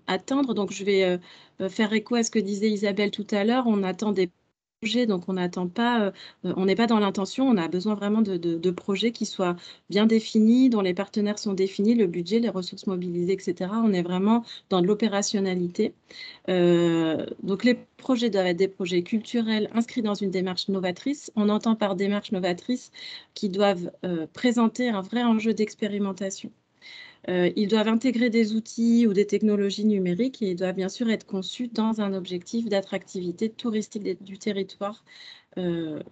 atteindre? Donc, je vais faire écho à ce que disait Isabelle tout à l'heure. On attend des donc on n'attend pas, on n'est pas dans l'intention, on a besoin vraiment de projets qui soient bien définis, dont les partenaires sont définis, le budget, les ressources mobilisées, etc. On est vraiment dans de l'opérationnalité. Donc les projets doivent être des projets culturels inscrits dans une démarche novatrice. On entend par démarche novatrice qu'ils doivent présenter un vrai enjeu d'expérimentation. Ils doivent intégrer des outils ou des technologies numériques et ils doivent bien sûr être conçus dans un objectif d'attractivité touristique du territoire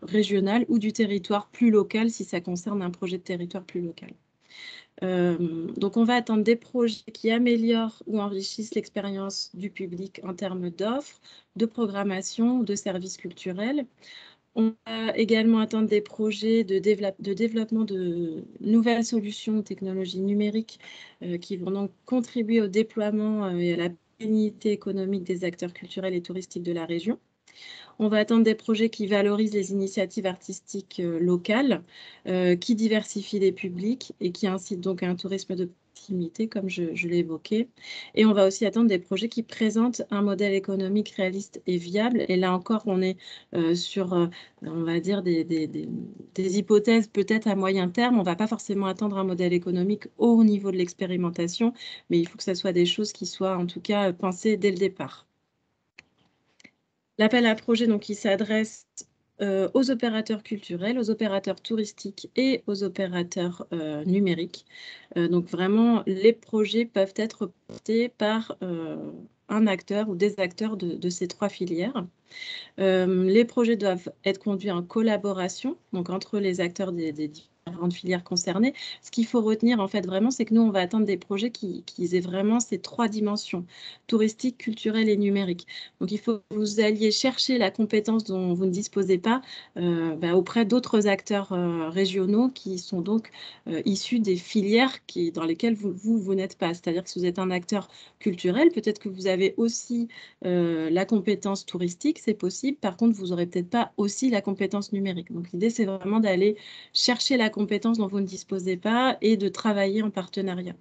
régional ou du territoire plus local si ça concerne un projet de territoire plus local. Donc on va attendre des projets qui améliorent ou enrichissent l'expérience du public en termes d'offres, de programmation ou de services culturels. On va également attendre des projets de développement de nouvelles solutions, technologies numériques qui vont donc contribuer au déploiement et à la pérennité économique des acteurs culturels et touristiques de la région. On va attendre des projets qui valorisent les initiatives artistiques locales, qui diversifient les publics et qui incitent donc à un tourisme de proximité, comme je l'ai évoqué. Et on va aussi attendre des projets qui présentent un modèle économique réaliste et viable. Et là encore, on est sur, on va dire, des hypothèses peut-être à moyen terme. On ne va pas forcément attendre un modèle économique au niveau de l'expérimentation, mais il faut que ce soit des choses qui soient en tout cas pensées dès le départ. L'appel à projet, donc, il s'adresse aux opérateurs culturels, aux opérateurs touristiques et aux opérateurs numériques. Donc, vraiment, les projets peuvent être portés par un acteur ou des acteurs de ces trois filières. Les projets doivent être conduits en collaboration, donc entre les acteurs des différentes filières concernées. Ce qu'il faut retenir, en fait, vraiment, c'est que nous, on va attendre des projets qui aient vraiment ces trois dimensions, touristique, culturelle et numérique. Donc, il faut que vous alliez chercher la compétence dont vous ne disposez pas auprès d'autres acteurs régionaux qui sont donc issus des filières dans lesquelles vous n'êtes pas. C'est-à-dire que si vous êtes un acteur culturel, peut-être que vous avez aussi la compétence touristique, c'est possible. Par contre, vous n'aurez peut-être pas aussi la compétence numérique. Donc, l'idée, c'est vraiment d'aller chercher la compétence dont vous ne disposez pas et de travailler en partenariat.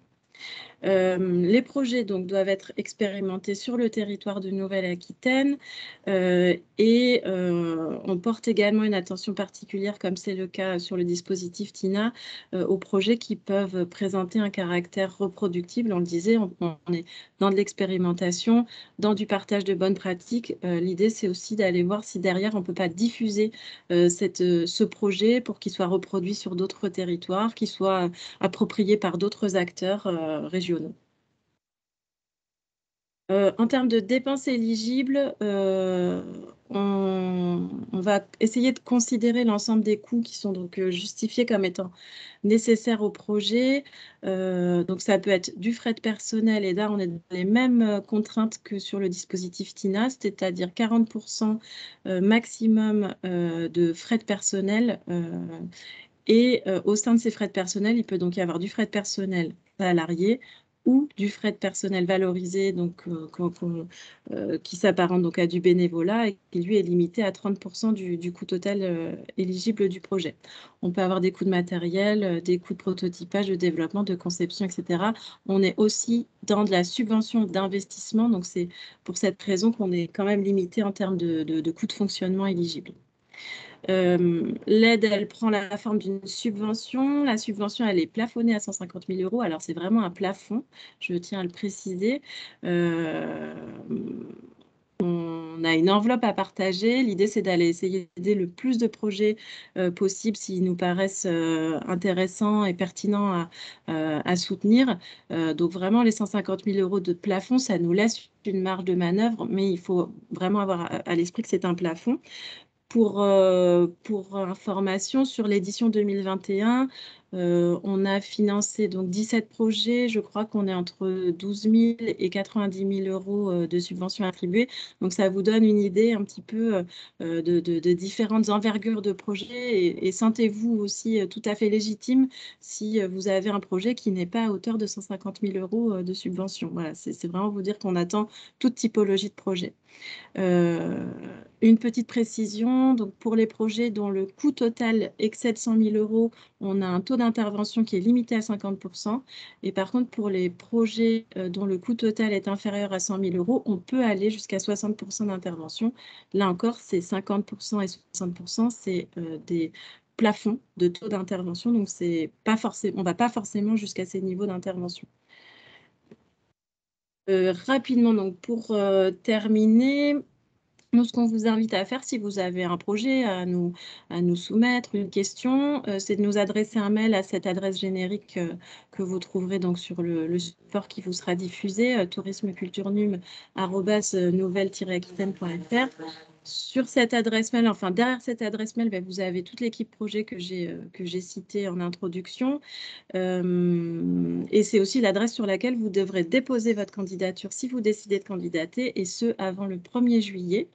Les projets donc, doivent être expérimentés sur le territoire de Nouvelle-Aquitaine et on porte également une attention particulière, comme c'est le cas sur le dispositif TINA, aux projets qui peuvent présenter un caractère reproductible. On le disait, on est dans de l'expérimentation, dans du partage de bonnes pratiques. L'idée, c'est aussi d'aller voir si derrière, on ne peut pas diffuser ce projet pour qu'il soit reproduit sur d'autres territoires, qu'il soit approprié par d'autres acteurs régionaux. En termes de dépenses éligibles, on va essayer de considérer l'ensemble des coûts qui sont donc justifiés comme étant nécessaires au projet. Donc ça peut être du frais de personnel et là on est dans les mêmes contraintes que sur le dispositif TINA, c'est-à-dire 40% maximum de frais de personnel. Et au sein de ces frais de personnel, il peut donc y avoir du frais de personnel salarié ou du frais de personnel valorisé, donc, qui s'apparente donc à du bénévolat et qui lui est limité à 30% du coût total éligible du projet. On peut avoir des coûts de matériel, des coûts de prototypage, de développement, de conception, etc. On est aussi dans de la subvention d'investissement, donc c'est pour cette raison qu'on est quand même limité en termes de coûts de fonctionnement éligibles. L'aide, elle prend la forme d'une subvention. La subvention, elle est plafonnée à 150 000 €. Alors, c'est vraiment un plafond, je tiens à le préciser. On a une enveloppe à partager. L'idée, c'est d'aller essayer d'aider le plus de projets possible s'ils nous paraissent intéressants et pertinents à soutenir. Donc, vraiment, les 150 000 € de plafond, ça nous laisse une marge de manœuvre, mais il faut vraiment avoir à l'esprit que c'est un plafond. Pour information, sur l'édition 2021, on a financé donc 17 projets. Je crois qu'on est entre 12 000 et 90 000 € de subventions attribuées. Donc, ça vous donne une idée un petit peu de différentes envergures de projets. Et sentez-vous aussi tout à fait légitime si vous avez un projet qui n'est pas à hauteur de 150 000 € de subvention. Voilà, c'est vraiment vous dire qu'on attend toute typologie de projet. Une petite précision, donc pour les projets dont le coût total excède 100 000 €, on a un taux d'intervention qui est limité à 50%. Et par contre, pour les projets dont le coût total est inférieur à 100 000 €, on peut aller jusqu'à 60% d'intervention. Là encore, c'est 50% et 60%, c'est des plafonds de taux d'intervention. Donc, on ne va pas forcément jusqu'à ces niveaux d'intervention. Rapidement, donc pour terminer, nous, ce qu'on vous invite à faire, si vous avez un projet à nous soumettre, une question, c'est de nous adresser un mail à cette adresse générique que vous trouverez donc sur le support qui vous sera diffusé, tourismeculturenum@nouvelle-aquitaine.fr. Sur cette adresse mail, enfin derrière cette adresse mail, vous avez toute l'équipe projet que j'ai citée en introduction. Et c'est aussi l'adresse sur laquelle vous devrez déposer votre candidature si vous décidez de candidater, et ce, avant le 1er juillet.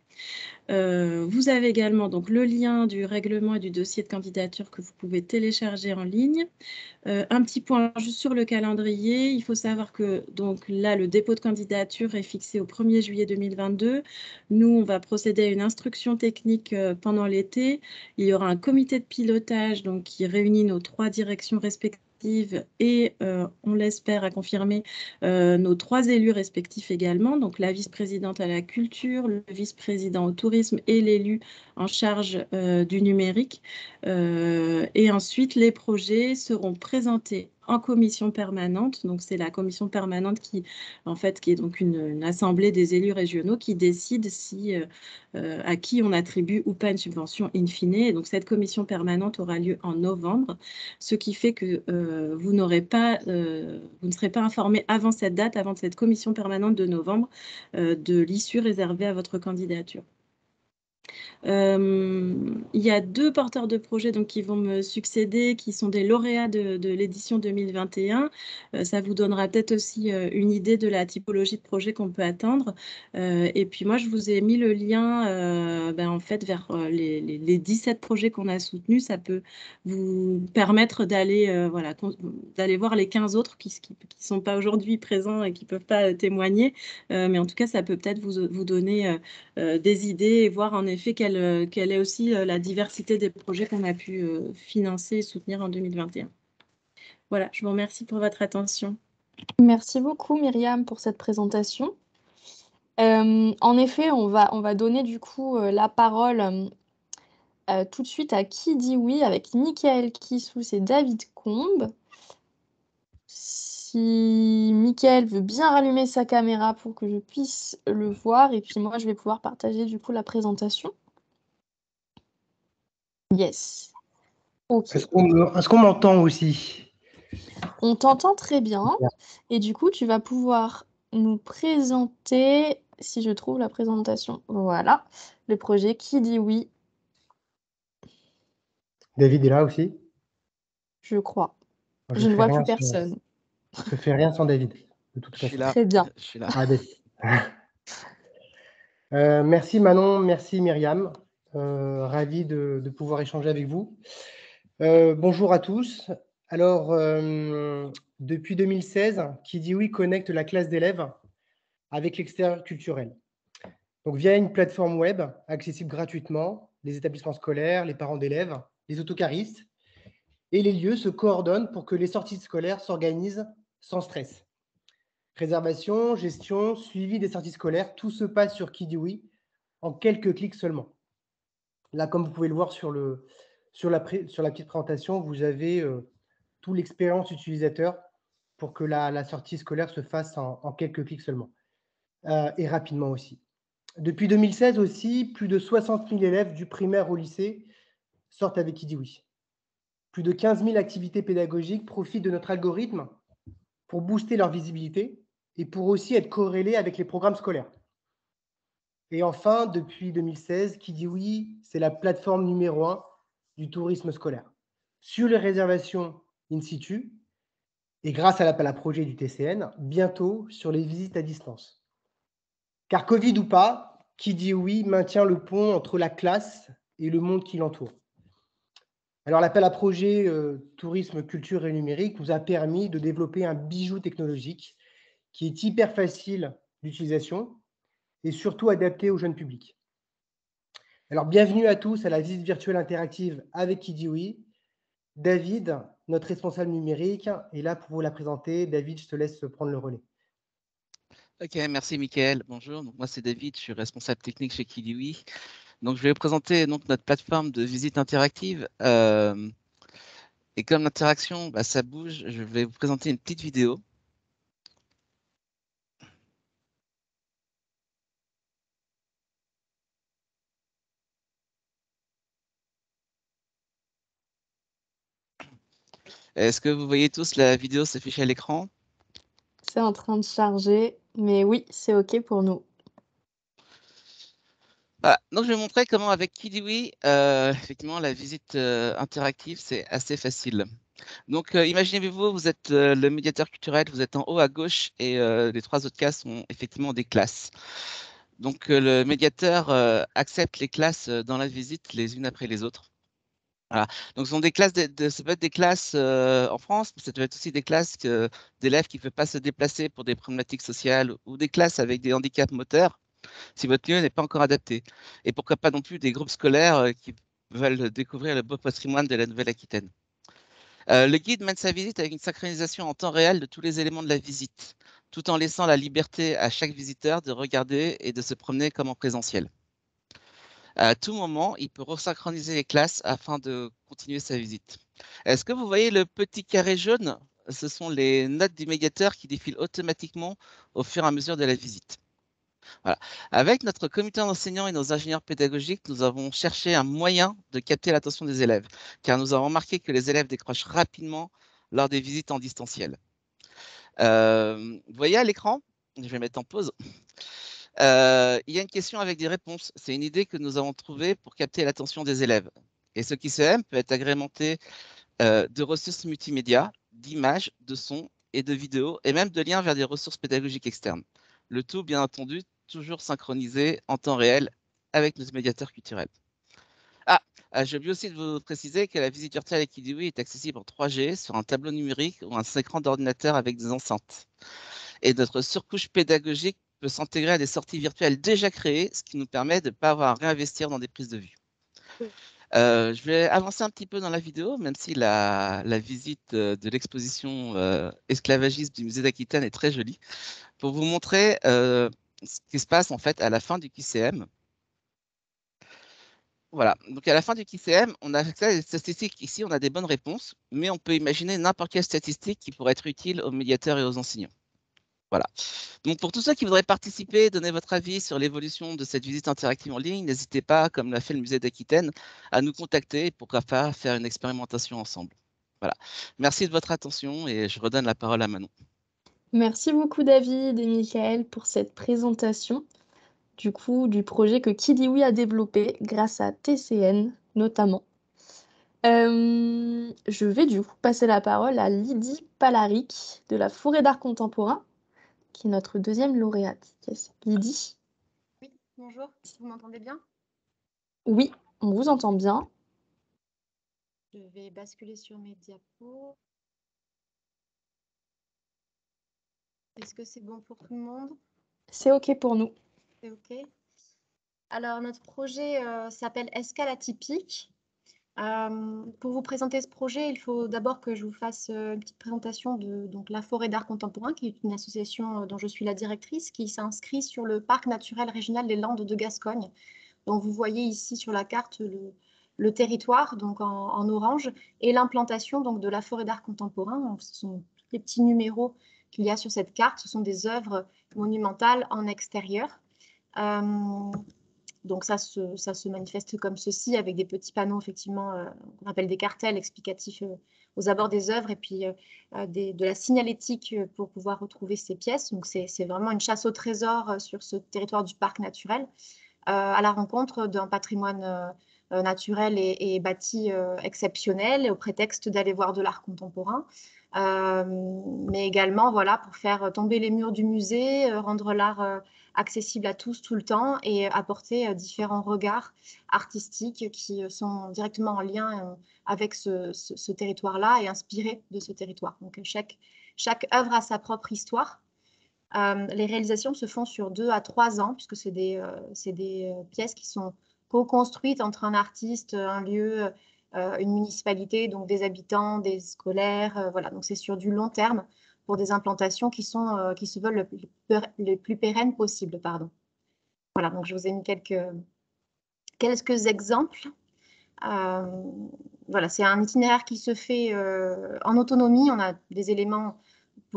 Vous avez également donc le lien du règlement et du dossier de candidature que vous pouvez télécharger en ligne. Un petit point juste sur le calendrier. Il faut savoir que donc là, le dépôt de candidature est fixé au 1er juillet 2022. Nous, on va procéder à une instruction technique pendant l'été. Il y aura un comité de pilotage donc, qui réunit nos 3 directions respectives et on l'espère à confirmer nos 3 élus respectifs également, donc la vice-présidente à la culture, le vice-président au tourisme et l'élu en charge du numérique. Et ensuite, les projets seront présentés en commission permanente. Donc, c'est la commission permanente qui est donc une assemblée des élus régionaux qui décide à qui on attribue ou pas une subvention in fine. Et donc, cette commission permanente aura lieu en novembre, ce qui fait que vous ne serez pas informé avant cette date, avant cette commission permanente de novembre, de l'issue réservée à votre candidature. Il y a 2 porteurs de projets donc, qui vont me succéder, qui sont des lauréats de l'édition 2021. Ça vous donnera peut-être aussi une idée de la typologie de projet qu'on peut attendre. Et puis moi, je vous ai mis le lien en fait, vers les 17 projets qu'on a soutenus. Ça peut vous permettre d'aller voir les 15 autres qui ne sont pas aujourd'hui présents et qui ne peuvent pas témoigner. Mais en tout cas, ça peut peut-être vous donner des idées et voir en effet quelle est aussi la diversité des projets qu'on a pu financer et soutenir en 2021. Voilà, je vous remercie pour votre attention. Merci beaucoup Myriam pour cette présentation. En effet, on va donner du coup la parole tout de suite à Qui dit oui avec Michael Kissous et David Combe. Si Michael veut bien rallumer sa caméra pour que je puisse le voir, et puis moi je vais pouvoir partager du coup la présentation. Yes. Ok. Est-ce qu'on m'entend aussi? On t'entend très bien. Et du coup, tu vas pouvoir nous présenter, si je trouve la présentation, voilà, le projet Qui dit oui. David est là aussi? Je crois. Je ne vois plus personne. Je ne fais rien sans David, de toute façon. Je suis là. Très bien. Je suis là. Merci Manon, merci Myriam. Ravi de pouvoir échanger avec vous. Bonjour à tous. Alors, depuis 2016, Qui dit oui connecte la classe d'élèves avec l'extérieur culturel. Donc, via une plateforme web accessible gratuitement, les établissements scolaires, les parents d'élèves, les autocaristes et les lieux se coordonnent pour que les sorties scolaires s'organisent sans stress. Réservation, gestion, suivi des sorties scolaires, tout se passe sur Qui dit oui en quelques clics seulement. Là, comme vous pouvez le voir sur la petite présentation, vous avez toute l'expérience utilisateur pour que la sortie scolaire se fasse en quelques clics seulement, et rapidement aussi. Depuis 2016 aussi, plus de 60 000 élèves du primaire au lycée sortent avec Qui dit oui. Plus de 15 000 activités pédagogiques profitent de notre algorithme pour booster leur visibilité et pour aussi être corrélés avec les programmes scolaires. Et enfin, depuis 2016, Qui dit oui, c'est la plateforme numéro 1 du tourisme scolaire. Sur les réservations in situ, et grâce à l'appel à projet du TCN, bientôt sur les visites à distance. Car Covid ou pas, Qui dit oui maintient le pont entre la classe et le monde qui l'entoure. Alors l'appel à projet tourisme, culture et numérique nous a permis de développer un bijou technologique qui est hyper facile d'utilisation et surtout adapté au jeune public. Alors bienvenue à tous à la visite virtuelle interactive avec Qui dit oui. David, notre responsable numérique, est là pour vous la présenter. David, je te laisse prendre le relais. Ok, merci Mickaël. Bonjour, donc moi c'est David, je suis responsable technique chez Kidiwi. Donc je vais vous présenter donc, notre plateforme de visite interactive. Et comme l'interaction, ça bouge, je vais vous présenter une petite vidéo. Est-ce que vous voyez tous la vidéo s'afficher à l'écran? C'est en train de charger, mais oui, c'est OK pour nous. Voilà. Donc, je vais montrer comment avec Kidiwi, effectivement, la visite interactive, c'est assez facile. Donc, imaginez-vous, vous êtes le médiateur culturel, vous êtes en haut à gauche et les 3 autres cases sont effectivement des classes. Donc, le médiateur accepte les classes dans la visite les unes après les autres. Voilà. Donc, ce sont des classes, ça peut être des classes en France, mais ça peut être aussi des classes d'élèves qui ne peuvent pas se déplacer pour des problématiques sociales ou des classes avec des handicaps moteurs si votre lieu n'est pas encore adapté. Et pourquoi pas non plus des groupes scolaires qui veulent découvrir le beau patrimoine de la Nouvelle-Aquitaine. Le guide mène sa visite avec une synchronisation en temps réel de tous les éléments de la visite, tout en laissant la liberté à chaque visiteur de regarder et de se promener comme en présentiel. À tout moment, il peut resynchroniser les classes afin de continuer sa visite. Est-ce que vous voyez le petit carré jaune? Ce sont les notes du médiateur qui défilent automatiquement au fur et à mesure de la visite. Voilà. Avec notre comité d'enseignants et nos ingénieurs pédagogiques, nous avons cherché un moyen de capter l'attention des élèves, car nous avons remarqué que les élèves décrochent rapidement lors des visites en distanciel. Vous voyez à l'écran, je vais mettre en pause. Il y a une question avec des réponses. C'est une idée que nous avons trouvée pour capter l'attention des élèves. Et ce qui s'aime peut être agrémenté de ressources multimédia, d'images, de sons et de vidéos, et même de liens vers des ressources pédagogiques externes. Le tout, bien entendu, toujours synchronisé en temps réel avec nos médiateurs culturels. J'ai oublié aussi de vous préciser que la visite virtuelle avec Kidiwi est accessible en 3G sur un tableau numérique ou un écran d'ordinateur avec des enceintes. Et notre surcouche pédagogique peut s'intégrer à des sorties virtuelles déjà créées, ce qui nous permet de ne pas avoir à réinvestir dans des prises de vue. Je vais avancer un petit peu dans la vidéo, même si la visite de l'exposition esclavagisme du musée d'Aquitaine est très jolie, pour vous montrer ce qui se passe en fait à la fin du QCM. Voilà, donc à la fin du QCM, on a accès à des statistiques. Ici, on a des bonnes réponses, mais on peut imaginer n'importe quelle statistique qui pourrait être utile aux médiateurs et aux enseignants. Voilà. Donc, pour tous ceux qui voudraient participer, donner votre avis sur l'évolution de cette visite interactive en ligne, n'hésitez pas, comme l'a fait le musée d'Aquitaine, à nous contacter et pourquoi pas faire une expérimentation ensemble. Voilà. Merci de votre attention et je redonne la parole à Manon. Merci beaucoup David et Mickaël pour cette présentation du projet que Kidiwi a développé grâce à TCN notamment. Je vais du coup passer la parole à Lydie Palaric de la Forêt d'Art Contemporain, qui est notre deuxième lauréate. Yes. Lydie? Oui, bonjour, vous m'entendez bien? Oui, on vous entend bien. Je vais basculer sur mes diapos. Est-ce que c'est bon pour tout le monde? C'est OK pour nous. C'est OK. Alors, notre projet s'appelle Escale atypique. Pour vous présenter ce projet, il faut d'abord que je vous fasse une petite présentation de la Forêt d'Art Contemporain, qui est une association dont je suis la directrice, qui s'inscrit sur le parc naturel régional des Landes de Gascogne. Donc, vous voyez ici sur la carte le territoire, donc en orange, et l'implantation de la Forêt d'Art Contemporain. Donc, ce sont tous les petits numéros qu'il y a sur cette carte. Ce sont des œuvres monumentales en extérieur. Donc ça se manifeste comme ceci, avec des petits panneaux, effectivement, qu'on appelle des cartels explicatifs aux abords des œuvres, et puis de la signalétique pour pouvoir retrouver ces pièces. Donc c'est vraiment une chasse au trésor sur ce territoire du parc naturel, à la rencontre d'un patrimoine naturel et bâti exceptionnel, au prétexte d'aller voir de l'art contemporain. Mais également, voilà, pour faire tomber les murs du musée, rendre l'art accessible à tous tout le temps et apporter différents regards artistiques qui sont directement en lien avec ce territoire-là et inspirés de ce territoire. Donc chaque œuvre a sa propre histoire. Les réalisations se font sur 2 à 3 ans, puisque c'est des pièces qui sont co-construites entre un artiste, un lieu une municipalité, donc des habitants, des scolaires, voilà. Donc c'est sur du long terme pour des implantations qui se veulent le plus pérennes possible, pardon. Voilà, donc je vous ai mis quelques exemples. Voilà, c'est un itinéraire qui se fait en autonomie. On a des éléments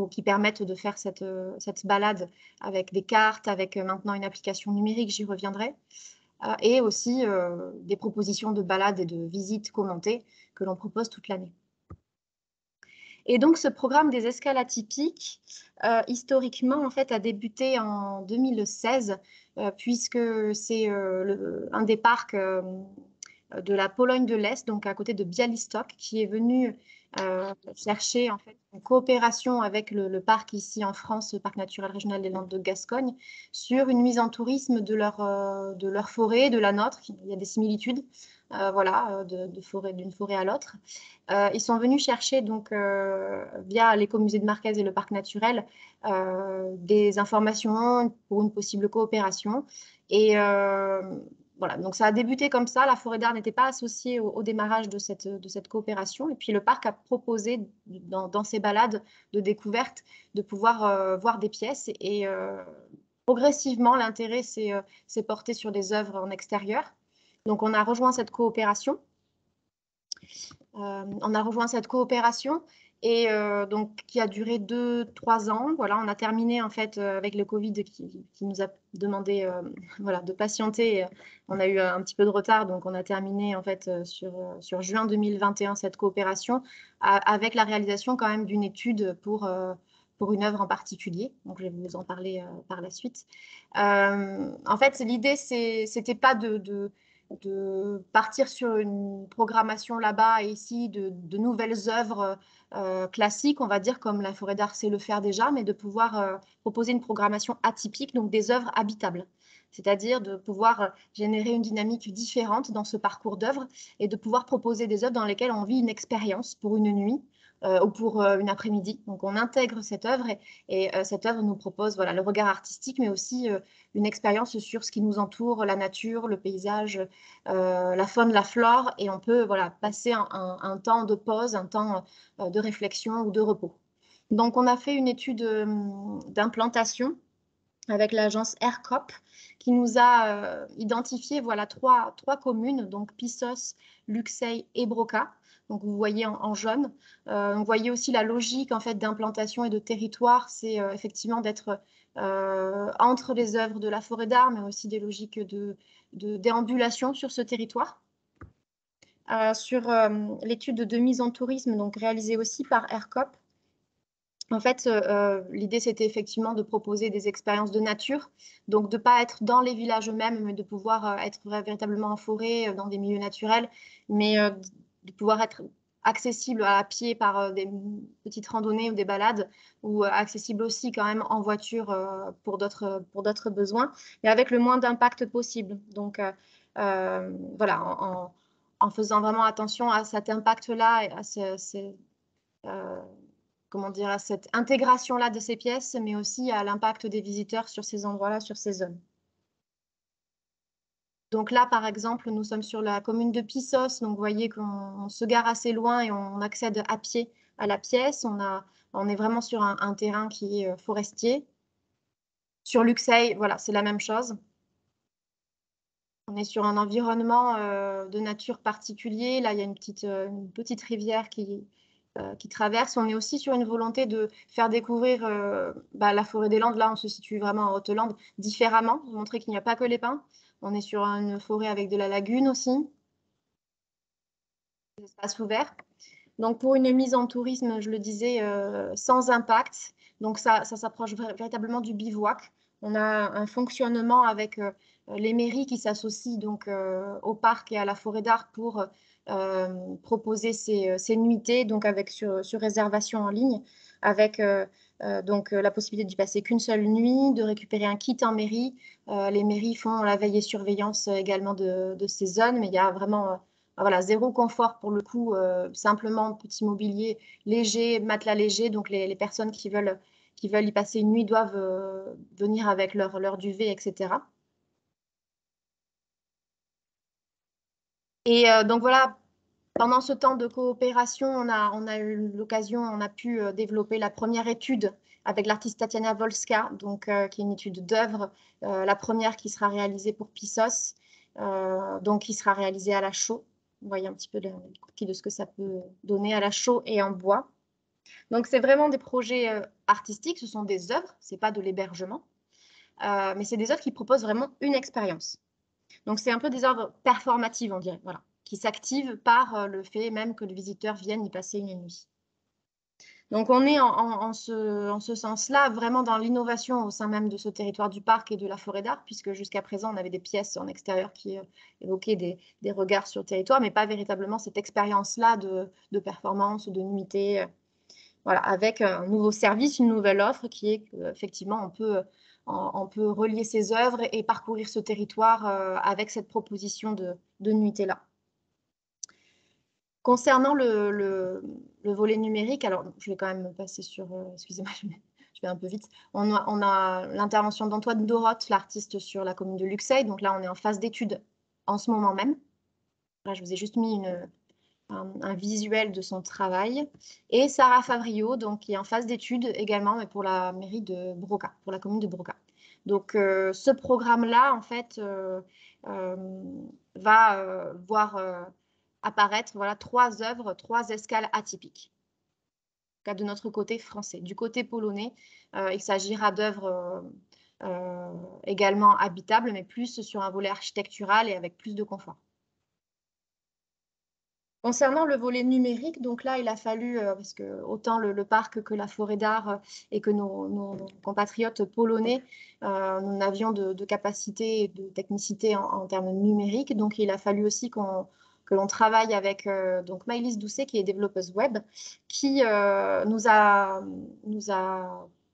qui permettent de faire cette balade avec des cartes, avec maintenant une application numérique, j'y reviendrai, et aussi des propositions de balades et de visites commentées que l'on propose toute l'année. Et donc, ce programme des escales atypiques, historiquement, en fait, a débuté en 2016, puisque c'est un des parcs de la Pologne de l'Est, donc à côté de Białystok, qui est venu chercher en fait une coopération avec le parc ici en France, le parc naturel régional des Landes de Gascogne, sur une mise en tourisme de leur forêt, de la nôtre. Il y a des similitudes, voilà, d'une forêt à l'autre. Ils sont venus chercher donc via l'écomusée de Marquez et le parc naturel des informations pour une possible coopération. Et voilà, donc ça a débuté comme ça. La forêt d'Arles n'était pas associée au démarrage de cette coopération. Et puis le parc a proposé dans ses balades de découverte de pouvoir voir des pièces. Et progressivement, l'intérêt s'est porté sur des œuvres en extérieur. Donc on a rejoint cette coopération. Et donc qui a duré 2-3 ans. Voilà, on a terminé en fait avec le Covid qui nous a demandé voilà, de patienter. On a eu un petit peu de retard, donc on a terminé en fait sur juin 2021 cette coopération avec la réalisation quand même d'une étude pour une œuvre en particulier. Donc je vais vous en parler par la suite. En fait, l'idée c'était pas de partir sur une programmation là-bas et ici de nouvelles œuvres classiques, on va dire, comme la Forêt d'Arles sait le faire déjà, mais de pouvoir proposer une programmation atypique, donc des œuvres habitables. C'est-à-dire de pouvoir générer une dynamique différente dans ce parcours d'œuvres et de pouvoir proposer des œuvres dans lesquelles on vit une expérience pour une nuit ou pour une après-midi. Donc on intègre cette œuvre et cette œuvre nous propose voilà, le regard artistique, mais aussi une expérience sur ce qui nous entoure, la nature, le paysage, la faune, la flore, et on peut voilà, passer un temps de pause, un temps de réflexion ou de repos. Donc on a fait une étude d'implantation avec l'agence ERCOP qui nous a identifié voilà, trois communes, donc Pissos, Luxeuil et Broca. Donc vous voyez en jaune. Vous voyez aussi la logique en fait d'implantation et de territoire, c'est effectivement d'être entre les œuvres de la Forêt d'Arles, mais aussi des logiques de déambulation sur ce territoire. Sur l'étude de mise en tourisme, donc réalisée aussi par ERCOP, en fait, l'idée, c'était effectivement de proposer des expériences de nature, donc de ne pas être dans les villages eux-mêmes, mais de pouvoir être véritablement en forêt, dans des milieux naturels, mais de pouvoir être accessible à pied par des petites randonnées ou des balades, ou accessible aussi quand même en voiture pour d'autres besoins, mais avec le moins d'impact possible. Donc, voilà, en faisant vraiment attention à cet impact-là, comment dire, à cette intégration-là de ces pièces, mais aussi à l'impact des visiteurs sur ces endroits-là, sur ces zones. Donc là, par exemple, nous sommes sur la commune de Pissos, donc vous voyez qu'on se gare assez loin et on accède à pied à la pièce. On est vraiment sur un terrain qui est forestier. Sur Luxeuil, voilà, c'est la même chose. On est sur un environnement de nature particulier. Là, il y a une petite rivière qui traverse. On est aussi sur une volonté de faire découvrir la forêt des Landes. Là, on se situe vraiment en Haute-Lande différemment, pour montrer qu'il n'y a pas que les pins. On est sur une forêt avec de la lagune aussi, des espaces ouverts. Donc, pour une mise en tourisme, je le disais, sans impact. Donc, ça s'approche véritablement du bivouac. On a un fonctionnement avec les mairies qui s'associent donc au parc et à la Forêt d'Arles pour proposer ces nuitées, donc avec sur réservation en ligne, avec donc la possibilité d'y passer qu'une seule nuit, de récupérer un kit en mairie. Les mairies font la veille et surveillance également de ces zones, mais il y a vraiment voilà, zéro confort pour le coup, simplement petit mobilier léger, matelas léger. Donc les personnes qui veulent y passer une nuit doivent venir avec leur duvet, etc. Et donc voilà, Pendant ce temps de coopération, on a eu l'occasion, on a pu développer la première étude avec l'artiste Tatiana Wolska, donc, qui est une étude d'œuvre, la première qui sera réalisée pour Pissos, donc qui sera réalisée à la chaux. Vous voyez un petit peu le cookie de ce que ça peut donner à la chaux et en bois. Donc, c'est vraiment des projets artistiques, ce sont des œuvres, ce n'est pas de l'hébergement, mais c'est des œuvres qui proposent vraiment une expérience. Donc, c'est un peu des œuvres performatives, on dirait, voilà, qui s'activent par le fait même que le visiteur vienne y passer une nuit. Donc, on est en ce sens-là vraiment dans l'innovation au sein même de ce territoire du parc et de la forêt d'art, puisque jusqu'à présent, on avait des pièces en extérieur qui évoquaient des regards sur le territoire, mais pas véritablement cette expérience-là de performance, de nuitée, voilà, avec un nouveau service, une nouvelle offre qui est qu'effectivement, on peut relier ces œuvres et parcourir ce territoire avec cette proposition de nuitée-là. Concernant le volet numérique, alors je vais quand même passer sur, excusez-moi, je vais un peu vite. On a l'intervention d'Antoine Doroth, l'artiste sur la commune de Luxeuil. Donc là, on est en phase d'étude en ce moment même. Là, je vous ai juste mis un visuel de son travail. Et Sarah Favrio, donc, qui est en phase d'étude également, mais pour la mairie de Broca, pour la commune de Broca. Donc, ce programme-là, en fait, va voir apparaître, voilà, 3 œuvres, 3 escales atypiques. Cas de notre côté français. Du côté polonais, il s'agira d'œuvres également habitables, mais plus sur un volet architectural et avec plus de confort. Concernant le volet numérique, donc là, il a fallu, parce que autant le parc que la forêt d'art et que nos compatriotes polonais, nous n'avions de capacité et de technicité en termes numériques. Donc, il a fallu aussi que l'on travaille avec donc Maëlys Doucet, qui est développeuse web, qui nous a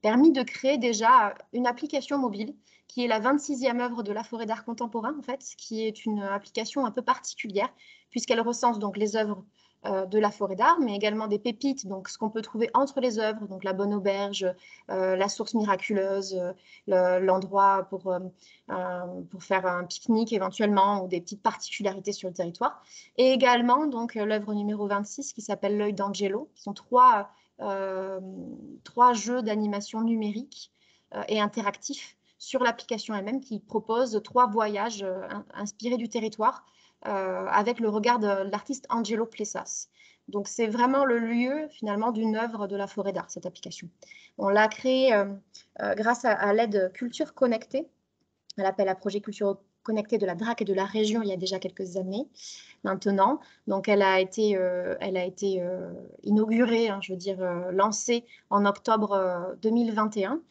permis de créer déjà une application mobile qui est la 26e œuvre de la forêt d'art contemporain, en fait, qui est une application un peu particulière, puisqu'elle recense donc les œuvres de la forêt d'art, mais également des pépites, donc ce qu'on peut trouver entre les œuvres, donc la bonne auberge, la source miraculeuse, l'endroit pour faire un pique-nique éventuellement, ou des petites particularités sur le territoire. Et également donc l'œuvre numéro 26 qui s'appelle L'œil d'Angelo, qui sont 3 jeux d'animation numérique et interactifs sur l'application elle-même, qui propose 3 voyages inspirés du territoire, avec le regard de l'artiste Angelo Plessas. Donc, c'est vraiment le lieu, finalement, d'une œuvre de la forêt d'art, cette application. On l'a créée grâce à l'aide Culture Connectée, à l'appel à projet Culture Connectée de la DRAC et de la région il y a déjà quelques années maintenant. Donc, elle a été inaugurée, je veux dire, lancée en octobre 2021.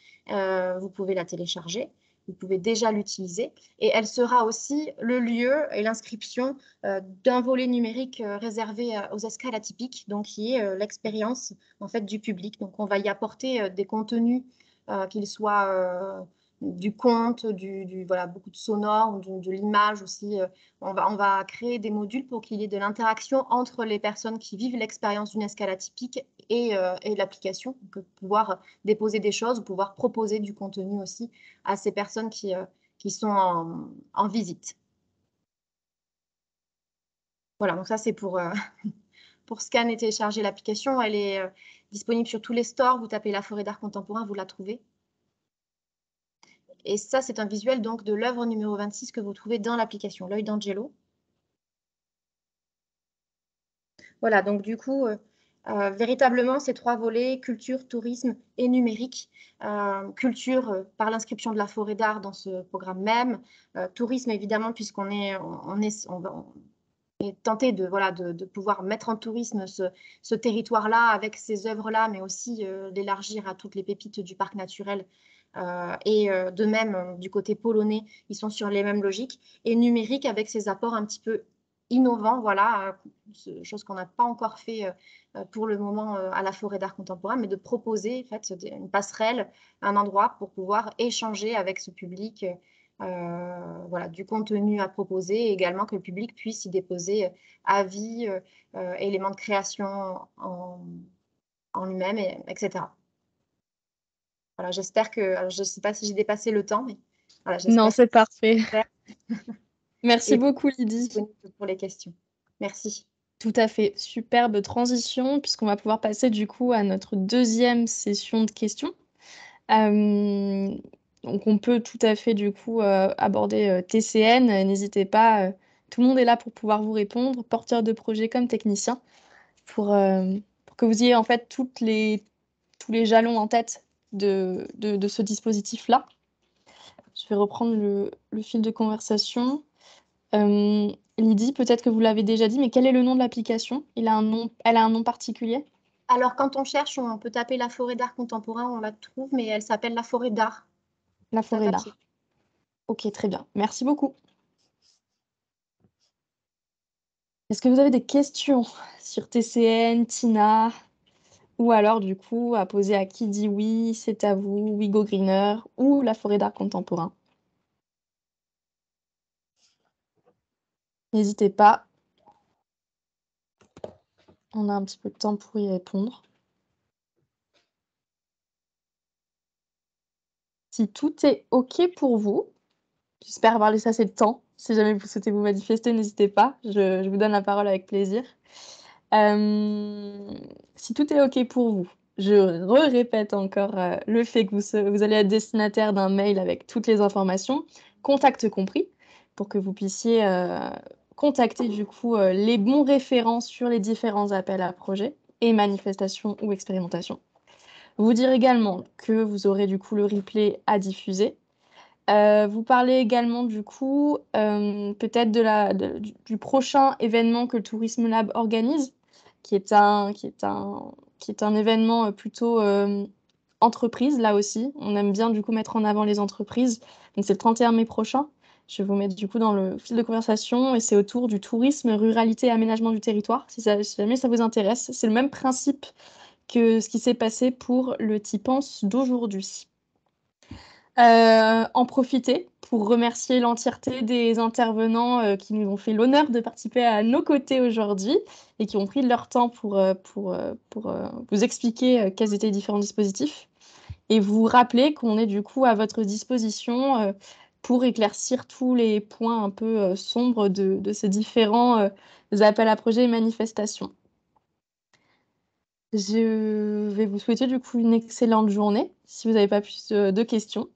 Vous pouvez la télécharger. Vous pouvez déjà l'utiliser. Et elle sera aussi le lieu et l'inscription d'un volet numérique réservé aux escales atypiques, donc qui est l'expérience en fait du public. Donc on va y apporter des contenus, qu'ils soient du conte, voilà, beaucoup de sonore, de l'image aussi. On va créer des modules pour qu'il y ait de l'interaction entre les personnes qui vivent l'expérience d'une escale atypique et l'application, donc pouvoir déposer des choses, pouvoir proposer du contenu aussi à ces personnes qui sont en visite. Voilà, donc ça c'est pour scanner et télécharger l'application. Elle est disponible sur tous les stores. Vous tapez la forêt d'art contemporain, vous la trouvez. Et ça, c'est un visuel donc de l'œuvre numéro 26 que vous trouvez dans l'application, L'œil d'Angelo. Voilà, donc du coup, véritablement, ces 3 volets, culture, tourisme et numérique. Culture, par l'inscription de la forêt d'art dans ce programme même. Tourisme, évidemment, puisqu'on est tenté de pouvoir mettre en tourisme ce territoire-là avec ces œuvres-là, mais aussi l'élargir à toutes les pépites du parc naturel. Et de même, du côté polonais, ils sont sur les mêmes logiques. Et numérique avec ses apports un petit peu innovants, voilà, chose qu'on n'a pas encore fait pour le moment à la forêt d'art contemporain, mais de proposer en fait, une passerelle, un endroit pour pouvoir échanger avec ce public, voilà, du contenu à proposer, et également que le public puisse y déposer avis, éléments de création en lui-même, etc. Voilà, j'espère que, alors je ne sais pas si j'ai dépassé le temps, mais voilà, j'espère. Non, c'est parfait. que Merci beaucoup, Lydie. pour les questions. Merci. Tout à fait, superbe transition, puisqu'on va pouvoir passer du coup à notre deuxième session de questions. Donc on peut tout à fait du coup aborder TCN, n'hésitez pas, tout le monde est là pour pouvoir vous répondre, porteur de projet comme technicien, pour que vous ayez en fait tous les jalons en tête de ce dispositif-là. Je vais reprendre le fil de conversation. Lydie, peut-être que vous l'avez déjà dit, mais quel est le nom de l'application? Elle a un nom particulier? Alors, quand on cherche, on peut taper la forêt d'art contemporain, on la trouve, mais elle s'appelle la forêt d'art. La Tout à forêt papier. d'art. Ok, très bien. Merci beaucoup. Est-ce que vous avez des questions sur TCN, Tina, ou alors du coup à poser à Qui dit oui, C'est à vous, Wigo Greener ou la forêt d'art contemporain? N'hésitez pas. On a un petit peu de temps pour y répondre. Si tout est OK pour vous, j'espère avoir laissé assez de temps. Si jamais vous souhaitez vous manifester, n'hésitez pas. Je vous donne la parole avec plaisir. Si tout est OK pour vous, je répète encore le fait que vous allez être destinataire d'un mail avec toutes les informations, contact compris, pour que vous puissiez contacter du coup les bons référents sur les différents appels à projets et manifestations ou expérimentations. Vous dire également que vous aurez du coup le replay à diffuser. Vous parlez également du coup peut-être du prochain événement que le Tourisme Lab organise, qui est un événement plutôt entreprise là aussi. On aime bien du coup mettre en avant les entreprises. Donc c'est le 31 mai prochain. Je vais vous mettre du coup dans le fil de conversation et c'est autour du tourisme, ruralité et aménagement du territoire. Si jamais ça vous intéresse, c'est le même principe que ce qui s'est passé pour le Tipance d'aujourd'hui. En profiter pour remercier l'entièreté des intervenants qui nous ont fait l'honneur de participer à nos côtés aujourd'hui et qui ont pris de leur temps pour vous expliquer quels étaient les différents dispositifs. Et vous rappeler qu'on est du coup à votre disposition pour éclaircir tous les points un peu sombres de ces différents appels à projets et manifestations. Je vais vous souhaiter du coup une excellente journée, si vous n'avez pas plus de questions.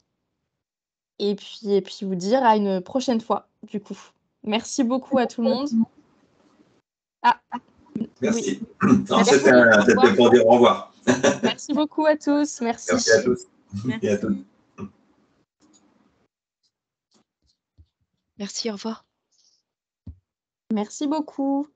Et puis vous dire à une prochaine fois, du coup. Merci beaucoup à tout le monde. Ah, Merci. oui. Non, c'était pour dire au revoir. Merci beaucoup à tous. Merci. Merci à tous. Merci. Et à toutes. Merci, au revoir. Merci beaucoup.